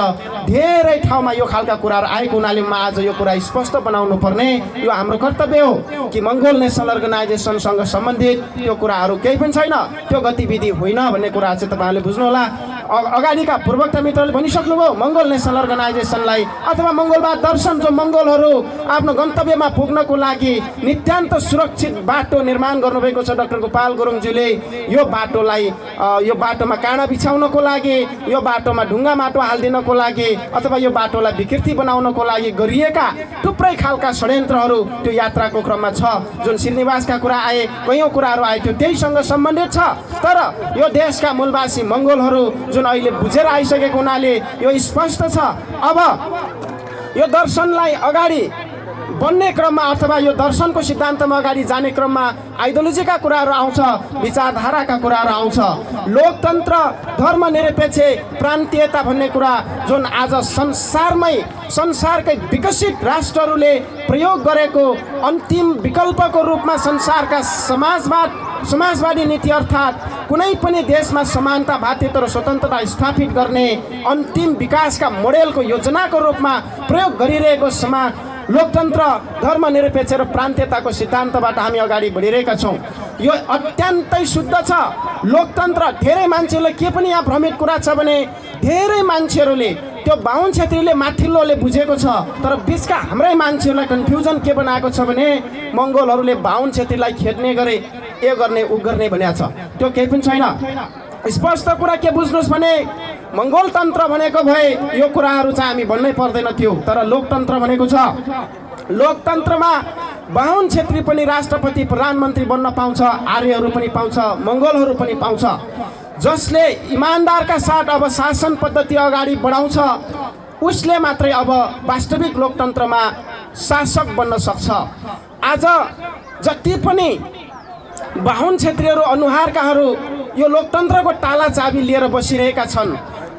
धेरै ठाउँमा यो खालका कुराहरू आएको हुनाले म आज यो कुरा स्पष्ट बनाउनु पर्ने यो हाम्रो कर्तव्य हो कि मङ्गोल नेसनल अर्गनाइजेसनसँग सम्बन्धित त्यो कुराहरू केही पनि छैन, त्यो गतिविधि होइन भन्ने कुरा चाहिँ तपाईँहरूले बुझ्नुहोला। अगाडिका पूर्वोक्त मित्रले भनिसक्नुभयो, मङ्गोल नेसनल अर्गनाइजेसनलाई अथवा मङ्गोलवाद दर्शन जो मङ्गोलहरू आफ्नो गन्तव्यमा पुग्नको लागि नितान्त सुरक्षित बाटो निर्माण गर्नुभएको छ डाक्टर गोपाल गुरुङज्यूले, यो बाटोलाई यो बाटोमा काँडा बिछाउनको लागि, यो बाटोमा ढुङ्गा माटो हालिदिनको लागि अथवा यो बाटोलाई विकृति बनाउनको लागि गरिएका थुप्रै खालका षड्यन्त्रहरू त्यो यात्राको क्रममा छ। जुन श्रीनिवासका कुरा आए, कयौँ कुराहरू आए, त्यो त्यहीसँग सम्बन्धित छ। तर यो देशका मूलवासी मङ्गोलहरू जुन अहिले बुझेर आइसकेको हुनाले यो स्पष्ट छ। अब यो दर्शनलाई अगाडि बन्ने क्रममा अथवा यो दर्शनको सिद्धान्तमा अगाडि जाने क्रममा आइडियोलोजीका कुराहरू आउँछ, विचारधाराका कुराहरू आउँछ, लोकतन्त्र, धर्मनिरपेक्ष, प्रान्तीयता भन्ने कुरा जुन आज संसारकै विकसित राष्ट्रहरूले प्रयोग गरेको अन्तिम विकल्पको रूपमा संसारका समाजवादी नीति अर्थात् कुनै पनि देशमा समानता, भातृत्व र स्वतन्त्रता स्थापित गर्ने अन्तिम विकासका मोडेलको योजनाको रूपमा प्रयोग गरिरहेको लोकतन्त्र, धर्मनिरपेक्ष र प्रान्तीयताको सिद्धान्तबाट हामी अगाडि बढिरहेका छौँ। यो अत्यन्तै शुद्ध छ। लोकतन्त्र, धेरै मान्छेहरूले के पनि यहाँ भ्रमित कुरा छ भने धेरै मान्छेहरूले त्यो बाहुन छेत्रीले माथिल्लोले बुझेको छ, तर बिचका हाम्रै मान्छेहरूलाई कन्फ्युजन के बनाएको छ भने मङ्गोलहरूले बाहुन छेत्रीलाई खेद्ने गरे, ए गर्ने उ गर्ने भनेको छ। त्यो केही पनि छैन। स्पष्ट कुरा के बुझ्नुहोस् भने मङ्गोल तन्त्र भनेको भए यो कुराहरू चाहिँ हामी भन्नै पर्दैन थियो, तर लोकतन्त्र भनेको छ। लोकतन्त्रमा बाहुन छेत्री पनि राष्ट्रपति, प्रधानमन्त्री बन्न पाउँछ, आर्यहरू पनि पाउँछ, मङ्गोलहरू पनि पाउँछ। जसले इमान्दारका साथ अब शासन पद्धति अगाडि बढाउँछ उसले मात्रै अब वास्तविक लोकतन्त्रमा शासक बन्न सक्छ। आज जति पनि बाहुन क्षेत्रीहरू अनुहारकाहरू यो लोकतन्त्रको ताला चाबी लिएर बसिरहेका छन्,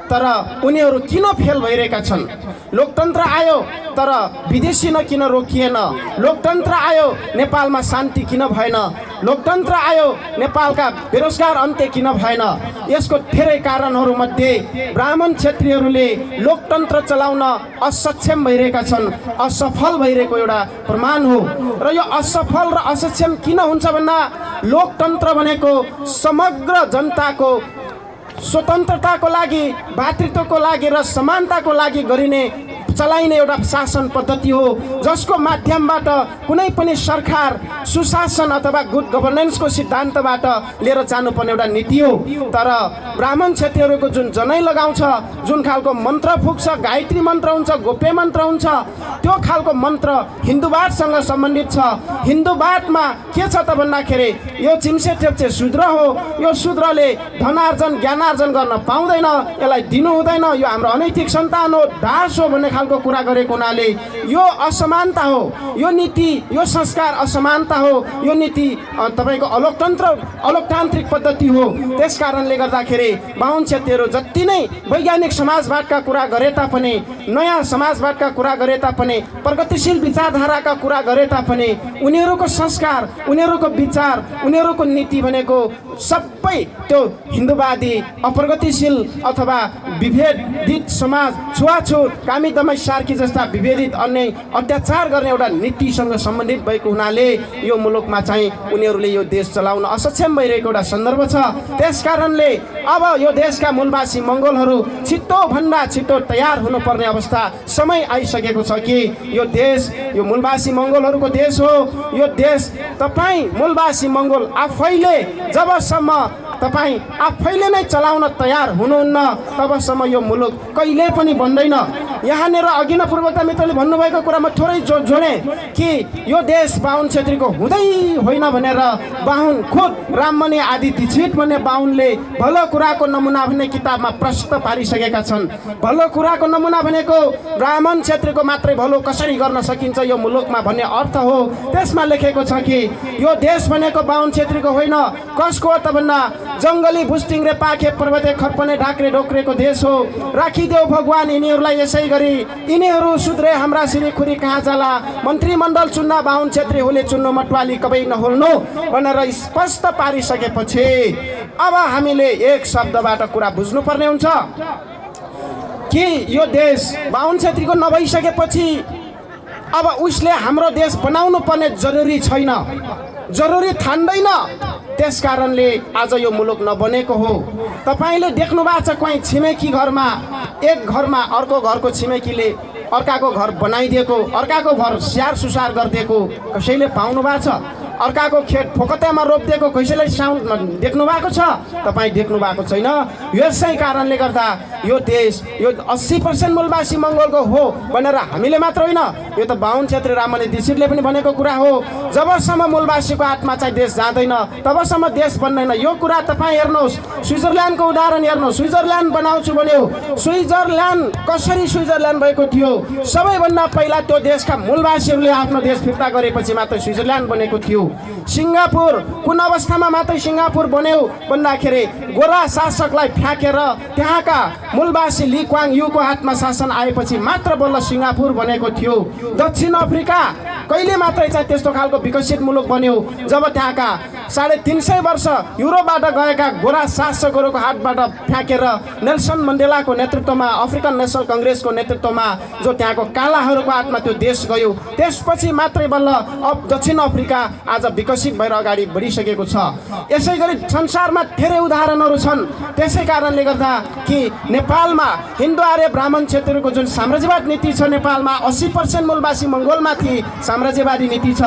तर उनीहरू किन फेल भइरहेका छन्? लोकतन्त्र आयो तर विदेशी किन रोकिएन? लोकतन्त्र आयो नेपालमा शान्ति किन भएन? लोकतन्त्र आयो नेपालका बेरोजगार अन्त्य किन भएन? यसको धेरै कारणहरूमध्ये ब्राह्मण क्षेत्रीहरूले लोकतन्त्र चलाउन असक्षम भइरहेका छन्, असफल भइरहेको एउटा प्रमाण हो। र यो असफल र असक्षम किन हुन्छ भन्दा लोकतन्त्र भनेको समग्र जनताको स्वतन्त्रताको लागि, भातृत्वको लागि र समानताको लागि गरिने चलाइने एउटा शासन पद्धति हो, जसको माध्यमबाट कुनै पनि सरकार सुशासन अथवा गुड गभर्नेन्सको सिद्धान्तबाट लिएर जानुपर्ने एउटा नीति हो। तर ब्राह्मण क्षेत्रीहरूको जुन जनै लगाउँछ, जुन खालको मन्त्र फुक्छ, गायत्री मन्त्र हुन्छ, गोप्य मन्त्र हुन्छ, त्यो खालको मन्त्र हिन्दूवादसँग सम्बन्धित छ। हिन्दूवादमा के छ त भन्दाखेरि यो चिम्से ठेप्चे शूद्र हो, यो शूद्रले धनार्जन ज्ञानार्जन गर्न पाउँदैन, यसलाई दिनु हुँदैन, यो हाम्रो अनैतिक सन्तान हो, दास हो भन्ने खालको कुरा गरेको हुनाले यो असमानता हो, यो नीति, यो संस्कार असमानता हो, यो नीति तपाईँको अलोकतान्त्रिक पद्धति हो। त्यस कारणले गर्दाखेरि बाहुन क्षेत्रीहरू जति नै वैज्ञानिक समाजवादका कुरा गरे तापनि, नयाँ समाजवादका कुरा गरे तापनि, प्रगतिशील विचारधाराका कुरा गरे तापनि उनीहरूको संस्कार, उनीहरूको विचार, उनीहरूको नीति भनेको सबै त्यो हिन्दूवादी अप्रगतिशील अथवा विभेदित समाज, छुवाछुत, कामी दमाई सार्की जस्ता विभेदित अन्य अत्याचार गर्ने एउटा नीतिसँग सम्बन्धित भएको हुनाले यो मुलुकमा चाहिँ उनीहरूले यो देश चलाउन असक्षम भइरहेको एउटा सन्दर्भ छ। त्यस कारणले अब यो देशका मूलवासी मङ्गोलहरू छिटोभन्दा छिटो तयार हुनुपर्ने अवस्था समय आइसकेको छ कि यो देश यो मूलवासी मङ्गोलहरूको देश हो। यो देश तपाईँ मूलवासी मङ्गोल आफैले जबसम्म तपाईँ आफैले नै चलाउन तयार हुनुहुन्न तबसम्म यो मुलुक कहिले पनि बन्दैन। यहाँनिर अघि नै पूर्वता मित्रले भन्नुभएको कुरामा थोरै जोडेँ कि यो देश बाहुन क्षेत्रीको हुँदै होइन भनेर बाहुन खुद राममणि आदि दीक्षित भन्ने बाहुनले भलो कुराको नमुना भन्ने किताबमा प्रस्तुत पारिसकेका छन्। भलो कुराको नमुना भनेको ब्राह्मण क्षेत्रीको मात्रै भलो कसरी गर्न सकिन्छ यो मुलुकमा भन्ने अर्थ हो। त्यसमा लेखेको छ कि यो देश भनेको बाहुन क्षेत्रीको होइन, कसको हो त भन्दा जङ्गली भुस्टिङ्रे पाखे पर्वते खर्पने ढाक्रे ढोक्रेको देश हो। राखिदेऊ भगवान यिनीहरूलाई यसै गरी, यिनीहरू सुध्रे हाम्रा सिरिखुरी कहाँ जाला, मन्त्रीमण्डल चुन्ना बाहुन क्षेत्री होले चुन्नु मटवाली कबै नहोल्नु भनेर स्पष्ट पारिसकेपछि अब हामीले एक शब्दबाट कुरा बुझ्नुपर्ने हुन्छ कि यो देश बाहुन क्षेत्रीको नभइसकेपछि अब उसले हाम्रो देश बनाउनु पर्ने जरुरी छैन, जरुरी ठान्दैन। त्यस कारणले आज यो मुलुक नबनेको हो। तपाईँले देख्नु भएको छ कहीँ छिमेकी घरमा, एक घरमा अर्को घरको छिमेकीले अर्काको घर बनाइदिएको, अर्काको घर स्याहार सुसार गरिदिएको कसैले पाउनु भएको छ? अर्काको खेत फोकतेमा रोपिदिएको कसैले देख्नु भएको छ? तपाईँ देख्नु भएको छैन। यसै कारणले गर्दा यो देश यो 80% मूलवासी मङ्गोलको हो भनेर हामीले मात्र होइन, यो त बाहुन क्षेत्री राममणि दीक्षितले पनि भनेको कुरा हो। जबसम्म मूलवासीको हातमा चाहिँ देश जाँदैन तबसम्म देश बन्दैन। यो कुरा तपाईँ हेर्नुहोस्, स्विजरल्यान्डको उदाहरण हेर्नुहोस्। स्विजरल्यान्ड बनाउँछु भन्यो, स्विजरल्यान्ड कसरी स्विजरल्यान्ड भएको थियो? सबैभन्दा पहिला त्यो देशका मूलवासीहरूले आफ्नो देश फिर्ता गरेपछि मात्र स्विजरल्यान्ड बनेको थियो। सिङ्गापुर कुन अवस्थामा मात्रै सिङ्गापुर बन्यो भन्दाखेरि गोरा शासकलाई फ्याँकेर त्यहाँका मूलवासी ली क्वाङ युको हातमा शासन आएपछि मात्र बल्ल सिङ्गापुर बनेको थियो। दक्षिण अफ्रिका कहिले मात्रै चाहिँ त्यस्तो खालको विकसित मुलुक बन्यो जब त्यहाँका 350 वर्ष युरोपबाट गएका गोरा शासकहरूको हातबाट फ्याँकेर नेल्सन मण्डेलाको नेतृत्वमा अफ्रिकन नेसनल कङ्ग्रेसको नेतृत्वमा जो त्यहाँको कालाहरूको हातमा त्यो देश गयो, त्यसपछि मात्रै बल्ल दक्षिण अफ्रिका आज विकसित भएर अगाडि बढिसकेको छ। यसै गरी संसारमा धेरै उदाहरणहरू छन्। त्यसै कारणले गर्दा कि नेपालमा हिन्दू आर्य ब्राह्मण क्षेत्रको जुन साम्राज्यवाद नीति छ, नेपालमा 80% मूलवासी मङ्गोलमाथि साम्राज्यवादी नीति छ।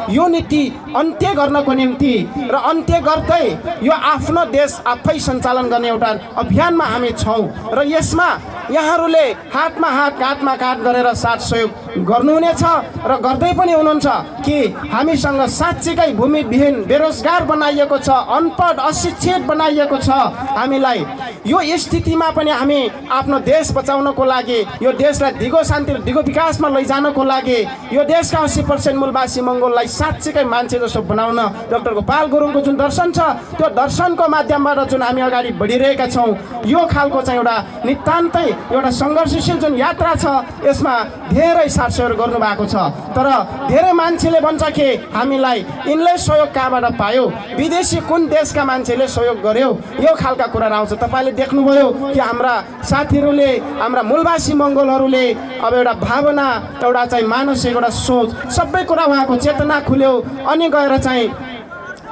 यो नीति अन्त्य गर्नको निम्ति र अन्त्य गर्दै यो आफ्नो देश आफै सञ्चालन गर्ने एउटा अभियानमा हामी छौँ र यसमा यहाँहरूले हातमा हात काँधमा काँध गरेर साथ सहयोग गर्नुहुनेछ र गर्दै पनि हुनुहुन्छ कि हामीसँग साँच्चीकै भूमिविहीन बेरोजगार बनाइएको छ, अनपढ अशिक्षित बनाइएको छ। हामीलाई यो स्थितिमा पनि हामी आफ्नो देश बचाउनको लागि, यो देशलाई दिगो शान्ति र दिगो विकासमा लैजानको लागि यो देशका 80% मूलवासी मङ्गोललाई साँच्चीकै मान्छे जस्तो बनाउन डाक्टर गोपाल गुरुङको जुन दर्शन छ त्यो दर्शनको माध्यमबाट जुन हामी अगाडि बढिरहेका छौँ, यो खालको चाहिँ एउटा नितान्तै एउटा सङ्घर्षशील जुन यात्रा छ यसमा धेरै साथीहरू गर्नुभएको छ। तर धेरै मान्छेले भन्छ कि हामीलाई यिनले सहयोग कहाँबाट पायो, विदेशी कुन देशका मान्छेले सहयोग गर्यो, यो खालका कुरा आउँछ। तपाईँले देख्नुभयो कि हाम्रा साथीहरूले, हाम्रा मूलवासी मङ्गोलहरूले अब एउटा भावना, एउटा चाहिँ मानसिक एउटा सोच, सबै कुरा उहाँको चेतना खुल्यो अनि गएर चाहिँ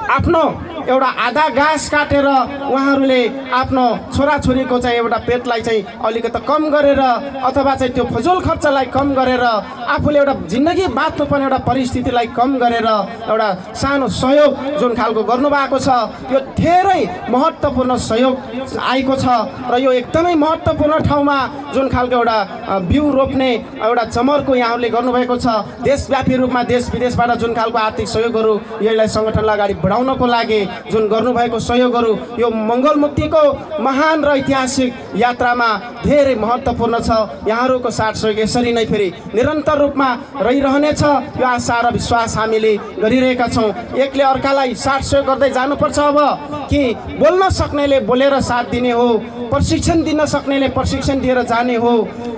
आफ्नो एउटा आधा घाँस काटेर उहाँहरूले आफ्नो छोराछोरीको चाहिँ एउटा पेटलाई चाहिँ अलिकति कम गरेर अथवा चाहिँ त्यो फजुल खर्चलाई कम गरेर आफूले एउटा जिन्दगी बाँच्नुपर्ने एउटा परिस्थितिलाई कम गरेर एउटा सानो सहयोग जुन खालको गर्नुभएको छ, यो धेरै महत्त्वपूर्ण सहयोग आएको छ र यो एकदमै महत्त्वपूर्ण ठाउँमा जुन खालको एउटा बिउ रोप्ने एउटा चमरको यहाँहरूले गर्नुभएको छ। देशव्यापी रूपमा देश विदेशबाट जुन खालको आर्थिक सहयोगहरू यसलाई सङ्गठनलाई अगाडि बढाउनको लागि जुन गर्नुभएको सहयोगहरू यो मङ्गल मुक्तिको महान र ऐतिहासिक यात्रामा धेरै महत्त्वपूर्ण छ। यहाँहरूको साथ सहयोग यसरी नै फेरि निरन्तर रूपमा रहिरहनेछ यो आशा र विश्वास हामीले गरिरहेका छौँ। एकले अर्कालाई साथ सहयोग गर्दै जानुपर्छ। अब कि बोल्न सक्नेले बोलेर साथ दिने हो, प्रशिक्षण दिन सक्नेले प्रशिक्षण दिएर जाने हो,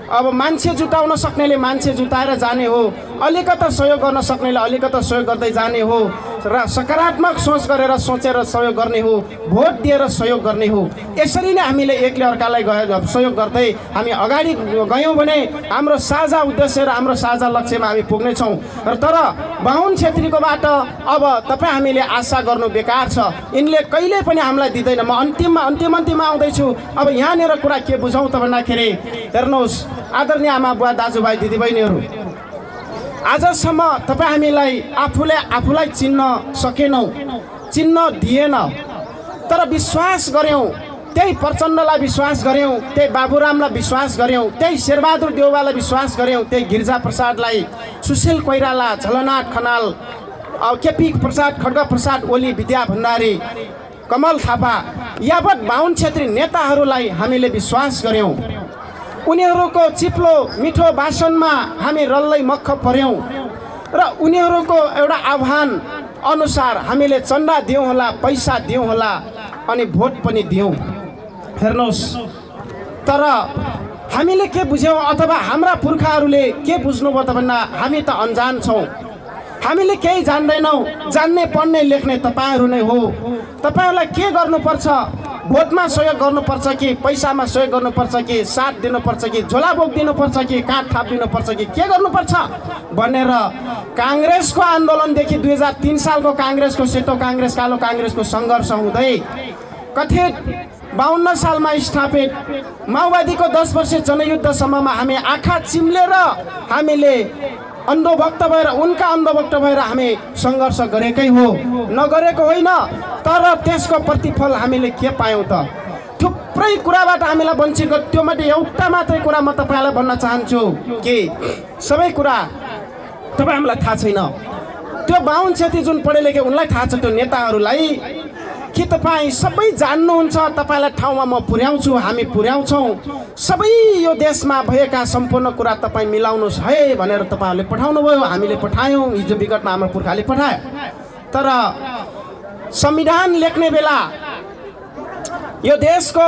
अब मान्छे जुटाउन सक्नेले मान्छे जुटाएर जाने हो, अलिकता सहयोग गर्न सक्नेले अलिकता सहयोग गर्दै जाने हो र सकारात्मक सोच गरेर सोचेर सहयोग गर्ने हो, भोट दिएर सहयोग गर्ने हो। यसरी नै हामीले एकले अर्कालाई सहयोग गर्दै हामी अगाडि गयौँ भने हाम्रो साझा उद्देश्य र हाम्रो साझा लक्ष्यमा हामी पुग्नेछौँ। र तर बाहुन छेत्रीकोबाट अब तपाईँ हामीले आशा गर्नु बेकार छ। यिनले कहिले पनि हामीलाई दिँदैन। म अन्तिममा आउँदैछु। अब यहाँनिर कुरा के बुझौँ त भन्दाखेरि हेर्नुहोस् आदरणीय आमा बुवा दाजुभाइ दिदीबहिनीहरू, आजसम्म तपाईँ हामीलाई आफूलाई चिन्न सकेनौँ, चिन्न दिएन, तर विश्वास गऱ्यौँ। त्यही प्रचण्डलाई विश्वास गऱ्यौँ, त्यही बाबुरामलाई विश्वास गऱ्यौँ, त्यही शेरबहादुर देउवालाई विश्वास गऱ्यौँ, त्यही गिरिजाप्रसादलाई, सुशील कोइराला, झलनाथ खनाल, केपी प्रसाद, खड्ग प्रसाद ओली, विद्या भण्डारी, कमल थापा यावत बाहुन क्षेत्री नेताहरूलाई हामीले विश्वास गऱ्यौँ। उनीहरूको चिप्लो मिठो भाषणमा हामी रल्लै मक्ख पर्यौँ र उनीहरूको एउटा आह्वान अनुसार हामीले चन्दा दियौँ होला, पैसा दियौँ होला अनि भोट पनि दियौँ। हेर्नुहोस्, तर हामीले के बुझ्यौँ अथवा हाम्रा पुर्खाहरूले के बुझ्नुभयो त भन्दा हामी त अनजान छौँ। हामीले केही जान्दैनौँ। जान्ने पढ्ने लेख्ने तपाईँहरू नै हो। तपाईँहरूलाई के गर्नुपर्छ? भोटमा सहयोग गर्नुपर्छ कि पैसामा सहयोग गर्नुपर्छ कि साथ दिनुपर्छ कि झोला बोक दिनुपर्छ कि काठ थाप दिनुपर्छ कि के गर्नुपर्छ भनेर काङ्ग्रेसको आन्दोलनदेखि 2003 सालको काङ्ग्रेसको सेतो काङ्ग्रेस कालो काङ्ग्रेसको सङ्घर्ष हुँदै कथित 52 सालमा स्थापित माओवादीको 10 वर्ष जनयुद्धसम्ममा हामी आँखा चिम्लेर हामीले अन्धभक्त भएर उनका अन्धभक्त भएर हामी सङ्घर्ष गरेकै हो, नगरेको होइन। तर त्यसको प्रतिफल हामीले के पायौँ त? थुप्रै कुराबाट हामीलाई वञ्चित गर्यो। त्यो मध्ये एउटा मात्रै कुरा म तपाईँलाई भन्न चाहन्छु कि सबै कुरा तपाईँ हामीलाई थाहा छैन। त्यो बाहुन छेत्री जुन पढे लेखे उनलाई थाहा छ, त्यो नेताहरूलाई कि तपाईँ सबै जान्नुहुन्छ। तपाईँलाई ठाउँमा म पुर्याउँछु, हामी पुर्याउँछौँ। सबै यो देशमा भएका सम्पूर्ण कुरा तपाईँ मिलाउनुहोस् है भनेर तपाईँहरूले पठाउनु भयो, हामीले पठायौँ। हिजो विगतमा हाम्रो पुर्खाले पठाए। तर संविधान लेख्ने बेला यो देशको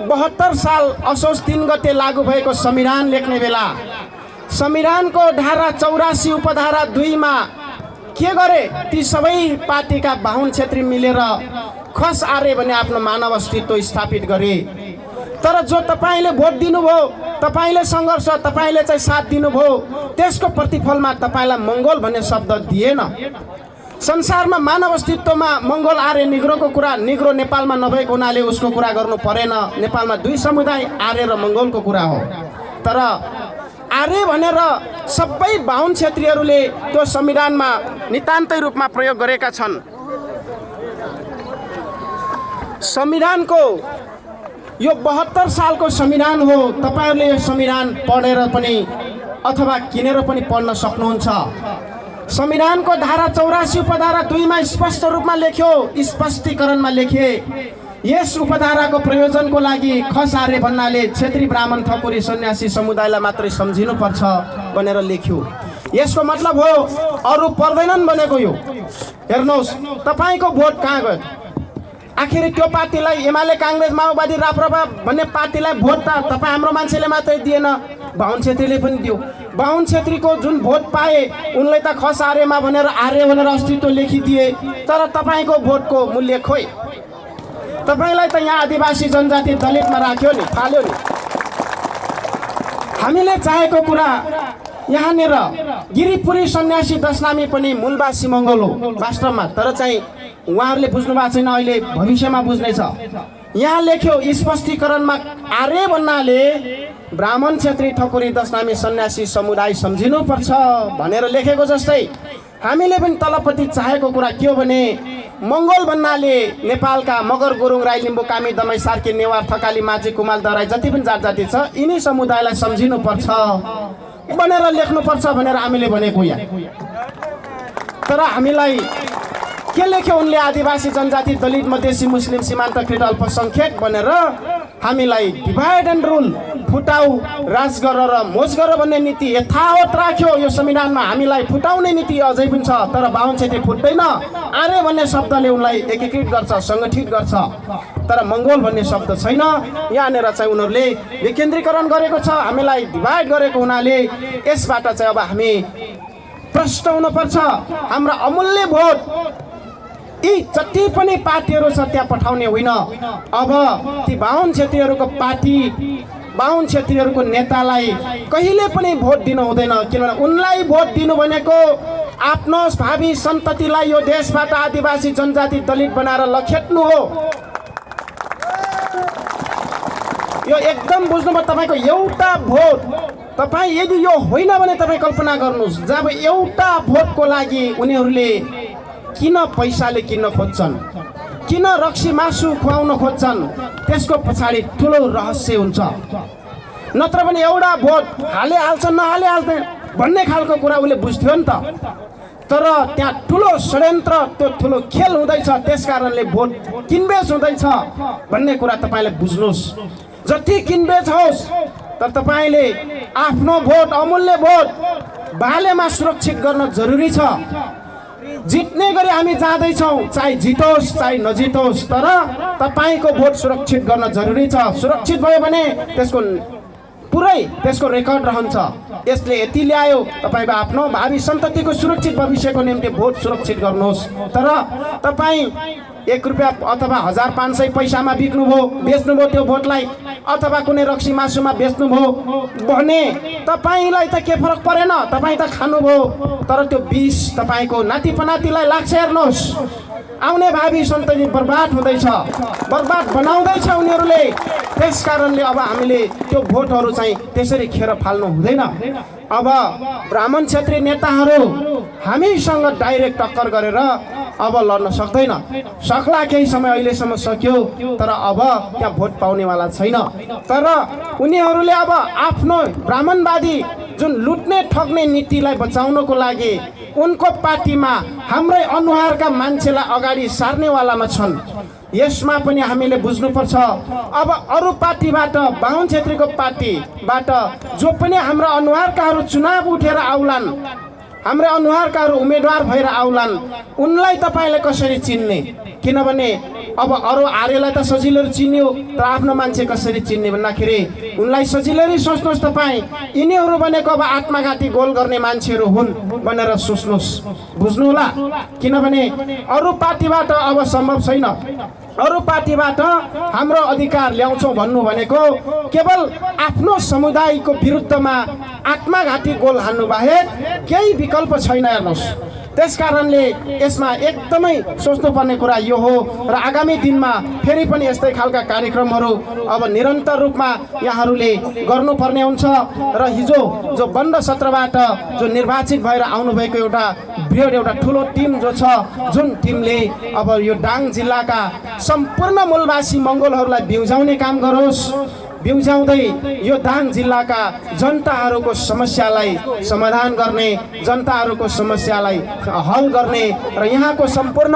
72 साल असोज 3 गते लागू भएको संविधान लेख्ने बेला संविधानको धारा 84 उपधारा 2 मा के गरे? ती सबै पार्टीका बाहुन छेत्री मिलेर खस आर्य भने आफ्नो मानव अस्तित्व स्थापित गरे। तर जो तपाईँले भोट दिनुभयो, तपाईँले सङ्घर्ष, तपाईँले चाहिँ साथ दिनुभयो, त्यसको प्रतिफलमा तपाईँलाई मङ्गोल भन्ने शब्द दिएन। संसारमा मानव अस्तित्वमा मङ्गोल आर्य निग्रोको कुरा निग्रो नेपालमा नभएको हुनाले उसको कुरा गर्नु परेन। नेपालमा 2 समुदाय आर्य र मङ्गोलको कुरा हो। तर आर्य भनेर सबै बाहुन क्षेत्रीहरूले त्यो संविधानमा नितान्तै रूपमा प्रयोग गरेका छन्। संविधानको यो 72 सालको संविधान हो। तपाईँहरूले यो संविधान पढेर पनि अथवा किनेर पनि पढ्न सक्नुहुन्छ। संविधानको धारा 84 उपधारा 2 मा स्पष्ट रूपमा लेख्यो, स्पष्टीकरणमा लेखे यस उपधाराको प्रयोजनको लागि खस आर्य भन्नाले क्षेत्री ब्राह्मण ठकुरी सन्यासी समुदायलाई मात्रै सम्झिनुपर्छ भनेर लेख्यो। यसको मतलब हो अरू पर्दैनन् भनेको यो। हेर्नुहोस्, तपाईँको भोट कहाँ गयो? आखिर त्यो पार्टीलाई एमाले काङ्ग्रेस माओवादी राप्रपा भन्ने पार्टीलाई भोट त तपाईँ हाम्रो मान्छेले मात्रै दिएन, बाहुन छेत्रीले पनि दियो। बाहुन छेत्रीको जुन भोट पाए उनले त खस आर्यमा भनेर आर्य भनेर अस्तित्व लेखिदिए। तर तपाईँको भोटको मूल्य खोइ। तपाईँलाई त यहाँ आदिवासी जनजाति दलितमा राख्यो नि, फाल्यो नि। हामीले चाहेको कुरा यहाँनिर गिरिपुरी सन्यासी दशनामी पनि मूलवासी मङ्गोल हो वास्तवमा। तर चाहिँ उहाँहरूले बुझ्नु भएको छैन, अहिले भविष्यमा बुझ्नेछ। यहाँ लेख्यो स्पष्टीकरणमा आर्य भन्नाले ब्राह्मण क्षेत्री ठकुरी दशनामी सन्यासी समुदाय सम्झिनुपर्छ भनेर लेखेको जस्तै हामीले पनि तलपट्टि चाहेको कुरा के हो भने मङ्गोल भन्नाले नेपालका मगर गुरुङ राई लिम्बू कामी दमाई सार्की नेवार थकाली माझी कुमाल दराई जति पनि जात जाति छ यिनी समुदायलाई सम्झिनुपर्छ भनेर लेख्नुपर्छ भनेर हामीले भनेको यहाँ। तर हामीलाई के लेख्यो उनले आदिवासी जनजाति दलित मधेसी मुस्लिम सीमान्तकृत अल्पसङ्ख्यक भनेर हामीलाई डिभाइड एन्ड रुल फुटाउ राज गर र मोज गर भन्ने नीति यथावत राख्यो। यो संविधानमा हामीलाई फुटाउने नीति अझै पनि छ, तर बाहुन छेत्री फुट्दैन। आर्य भन्ने शब्दले उनलाई एकीकृत गर्छ, सङ्गठित गर्छ, तर मङ्गोल भन्ने शब्द छैन। यहाँनिर चाहिँ उनीहरूले विकेन्द्रीकरण गरेको छ, हामीलाई डिभाइड गरेको हुनाले यसबाट चाहिँ अब हामी प्रष्ट हुनुपर्छ। हाम्रा अमूल्य भोट यी जति पनि पार्टीहरू छ त्यहाँ पठाउने होइन। अब ती बाहुन छेत्रीहरूको पार्टी बाहुन छेत्रीहरूको नेतालाई कहिले पनि भोट दिनु हुँदैन, किनभने उनलाई भोट दिनु भनेको आफ्नो भावी सन्ततिलाई यो देशबाट आदिवासी जनजाति दलित बनाएर लखेट्नु हो। यो एकदम बुझ्नुभयो। तपाईँको एउटा भोट, तपाईँ यदि यो होइन भने तपाईँ कल्पना गर्नुहोस्, जब एउटा भोटको लागि उनीहरूले किन पैसाले किन्न खोज्छन्, किन रक्सी मासु खुवाउन खोज्छन्, त्यसको पछाडि ठुलो रहस्य हुन्छ। नत्र भने एउटा भोट हाले हाल्छ नहाले हाल्दैन भन्ने खालको कुरा उसले बुझ्थ्यो नि त। तर त्यहाँ ठुलो षड्यन्त्र, त्यो ठुलो खेल हुँदैछ, त्यस कारणले भोट किनबेच हुँदैछ भन्ने कुरा तपाईँले बुझ्नुहोस्। जति किनबेच होस्, तर तपाईँले आफ्नो भोट, अमूल्य भोट बालेमा सुरक्षित गर्न जरुरी छ। जित्ने गरी हामी जाँदैछौँ, चाहे जितोस् चाहे नजितोस्, तर तपाईँको भोट सुरक्षित गर्न जरुरी छ। सुरक्षित भयो भने त्यसको रेकर्ड रहन्छ। यसले यति ल्यायो, तपाईँको आफ्नो भावी सन्ततिको सुरक्षित भविष्यको निम्ति भोट सुरक्षित गर्नुहोस्। तर तपाईँ 1 रुपियाँ अथवा 1500 पैसामा बेच्नुभयो त्यो भोटलाई, अथवा कुनै रक्सी मासुमा बेच्नुभयो भने तपाईँलाई त के फरक परेन, तपाईँ त खानुभयो। तर त्यो विष तपाईँको नाति पनातिलाई लाग्छ। हेर्नुहोस्, आउने भावी सन्तति बर्बाद हुँदैछ, बर्बाद बनाउँदैछ उनीहरूले। त्यस कारणले अब हामीले त्यो भोटहरू चाहिँ त्यसरी खेर फाल्नु हुँदैन। अब ब्राह्मण क्षेत्रीय नेताहरू हामीसँग डाइरेक्ट टक्कर गरेर अब लड्न सक्दैन। सक्ला, केही समय अहिलेसम्म सक्यो, तर अब त्यहाँ भोट पाउनेवाला छैन। तर उनीहरूले अब आफ्नो ब्राह्मणवादी जुन लुट्ने ठग्ने नीतिलाई बचाउनको लागि उनको पार्टीमा हाम्रै अनुहारका मान्छेलाई अगाडि सार्नेवालामा छन्। यसमा पनि हामीले बुझ्नुपर्छ। अब अरू पार्टीबाट, बाहुन क्षेत्रीको पार्टीबाट जो पनि हाम्रा अनुहारकाहरू चुनाव उठेर आउलान्, हाम्रा अनुहारकाहरू उम्मेदवार भएर आउलान्, उनलाई तपाईँले कसरी चिन्ने? किनभने अब अरू आर्यलाई त सजिलै चिन्यो, तर आफ्नो मान्छे कसरी चिन्ने भन्दाखेरि उनलाई सजिलै सोच्नुहोस्। तपाईँ यिनीहरू भनेको अब आत्मघाती गोल गर्ने मान्छेहरू हुन् भनेर सोच्नुहोस्, बुझ्नुहोला। किनभने अरू पार्टीबाट अब सम्भव छैन। अरू पार्टीबाट हाम्रो अधिकार ल्याउँछौँ भन्नु भनेको केवल आफ्नो समुदायको विरुद्धमा आत्मघाती गोल हान्नु बाहेक केही विकल्प छैन। हेर्नुहोस्, त्यस कारणले यसमा एकदमै सोच्नुपर्ने कुरा यो हो। र आगामी दिनमा फेरि पनि यस्तै खालका कार्यक्रमहरू अब निरन्तर रूपमा यहाँहरूले गर्नुपर्ने हुन्छ। र हिजो जो बन्द सत्रबाट जो निर्वाचित भएर आउनुभएको एउटा ठुलो टिम जो छ, जुन टिमले अब यो दाङ जिल्लाका सम्पूर्ण मूलवासी मङ्गोलहरूलाई बिउजाउने काम गरोस्, बिउजाउँदै यो दाङ जिल्लाका जनताहरूको समस्यालाई समाधान गर्ने, जनताहरूको समस्यालाई हल गर्ने र यहाँको सम्पूर्ण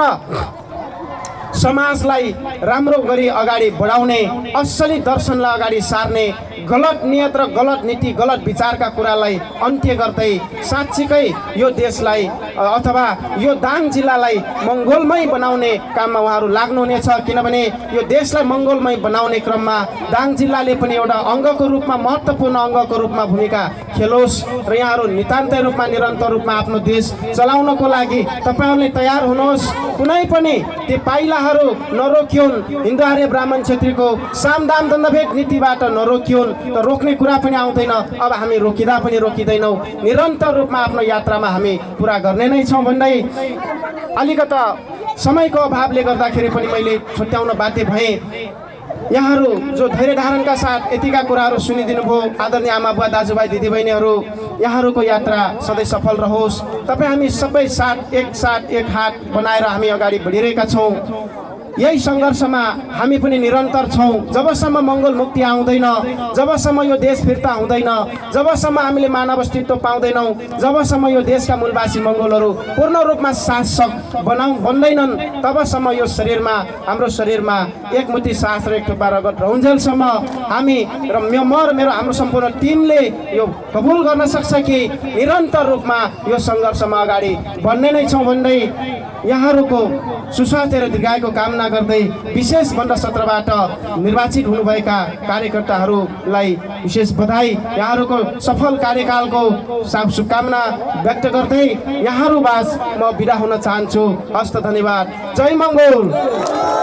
समाजलाई राम्रो गरी अगाडि बढाउने, असली दर्शनलाई अगाडि सार्ने, गलत नियत र गलत नीति गलत विचारका कुरालाई अन्त्य गर्दै साँच्चीकै यो देशलाई अथवा यो दाङ जिल्लालाई मङ्गोलमय बनाउने काममा उहाँहरू लाग्नुहुनेछ। किनभने यो देशलाई मङ्गोलमय बनाउने क्रममा दाङ जिल्लाले पनि एउटा अङ्गको रूपमा, महत्त्वपूर्ण अङ्गको रूपमा भूमिका खेलोस् र यहाँहरू नितान्तै रूपमा निरन्तर रूपमा आफ्नो देश चलाउनको लागि तपाईँहरूले तयार हुनुहोस्। कुनै पनि ती पाइलाहरू नरोकिउन्, हिन्दू आर्य ब्राह्मण क्षेत्रीको सामदाम दण्डभेद नीतिबाट नरोकिउन्। त रोक्ने कुरा पनि आउँदैन। अब हामी रोकिँदा पनि रोकिँदैनौँ, निरन्तर रूपमा आफ्नो यात्रामा हामी पुरा गर्ने नै छौँ भन्दै अलिकता समयको अभावले गर्दाखेरि पनि मैले छुट्याउन बाध्य भएँ। यहाँहरू जो धैर्य धारणका साथ यतिका कुराहरू सुनिदिनु भयो, आदरणीय आमा बुवा दाजुभाइ दिदीबहिनीहरू, यहाँहरूको यात्रा सधैँ सफल रहोस्। तपाईँ हामी सबै एक साथ एक हात बनाएर हामी अगाडि बढिरहेका छौँ। यही सङ्घर्षमा हामी पनि निरन्तर छौँ। जबसम्म मङ्गोल मुक्ति आउँदैन, जबसम्म यो देश फिर्ता हुँदैन, जबसम्म हामीले मानव अस्तित्व पाउँदैनौँ, जबसम्म यो देशका मूलवासी मङ्गोलहरू पूर्ण रूपमा शासक बन्दैनन्, तबसम्म यो शरीरमा, हाम्रो शरीरमा एकमुठी सास र एक थुक्पा रगत रहन्जेलसम्म हामी र मेरो हाम्रो सम्पूर्ण टिमले यो कबुल गर्न सक्छ कि निरन्तर रूपमा यो सङ्घर्षमा अगाडि बढ्ने नै छौँ भन्दै यहाँहरूको सुस्वास्थ्य र दीर्घायुको कामना गर्दै विशेष बन्द सत्रबाट निर्वाचित हुनुभएका कार्यकर्ताहरूलाई विशेष बधाई, यहाँहरूको सफल कार्यकालको शुभकामना व्यक्त गर्दै यहाँहरूबास म बिदा हुन चाहन्छु। हस्त धन्यवाद। जय मङ्गोल।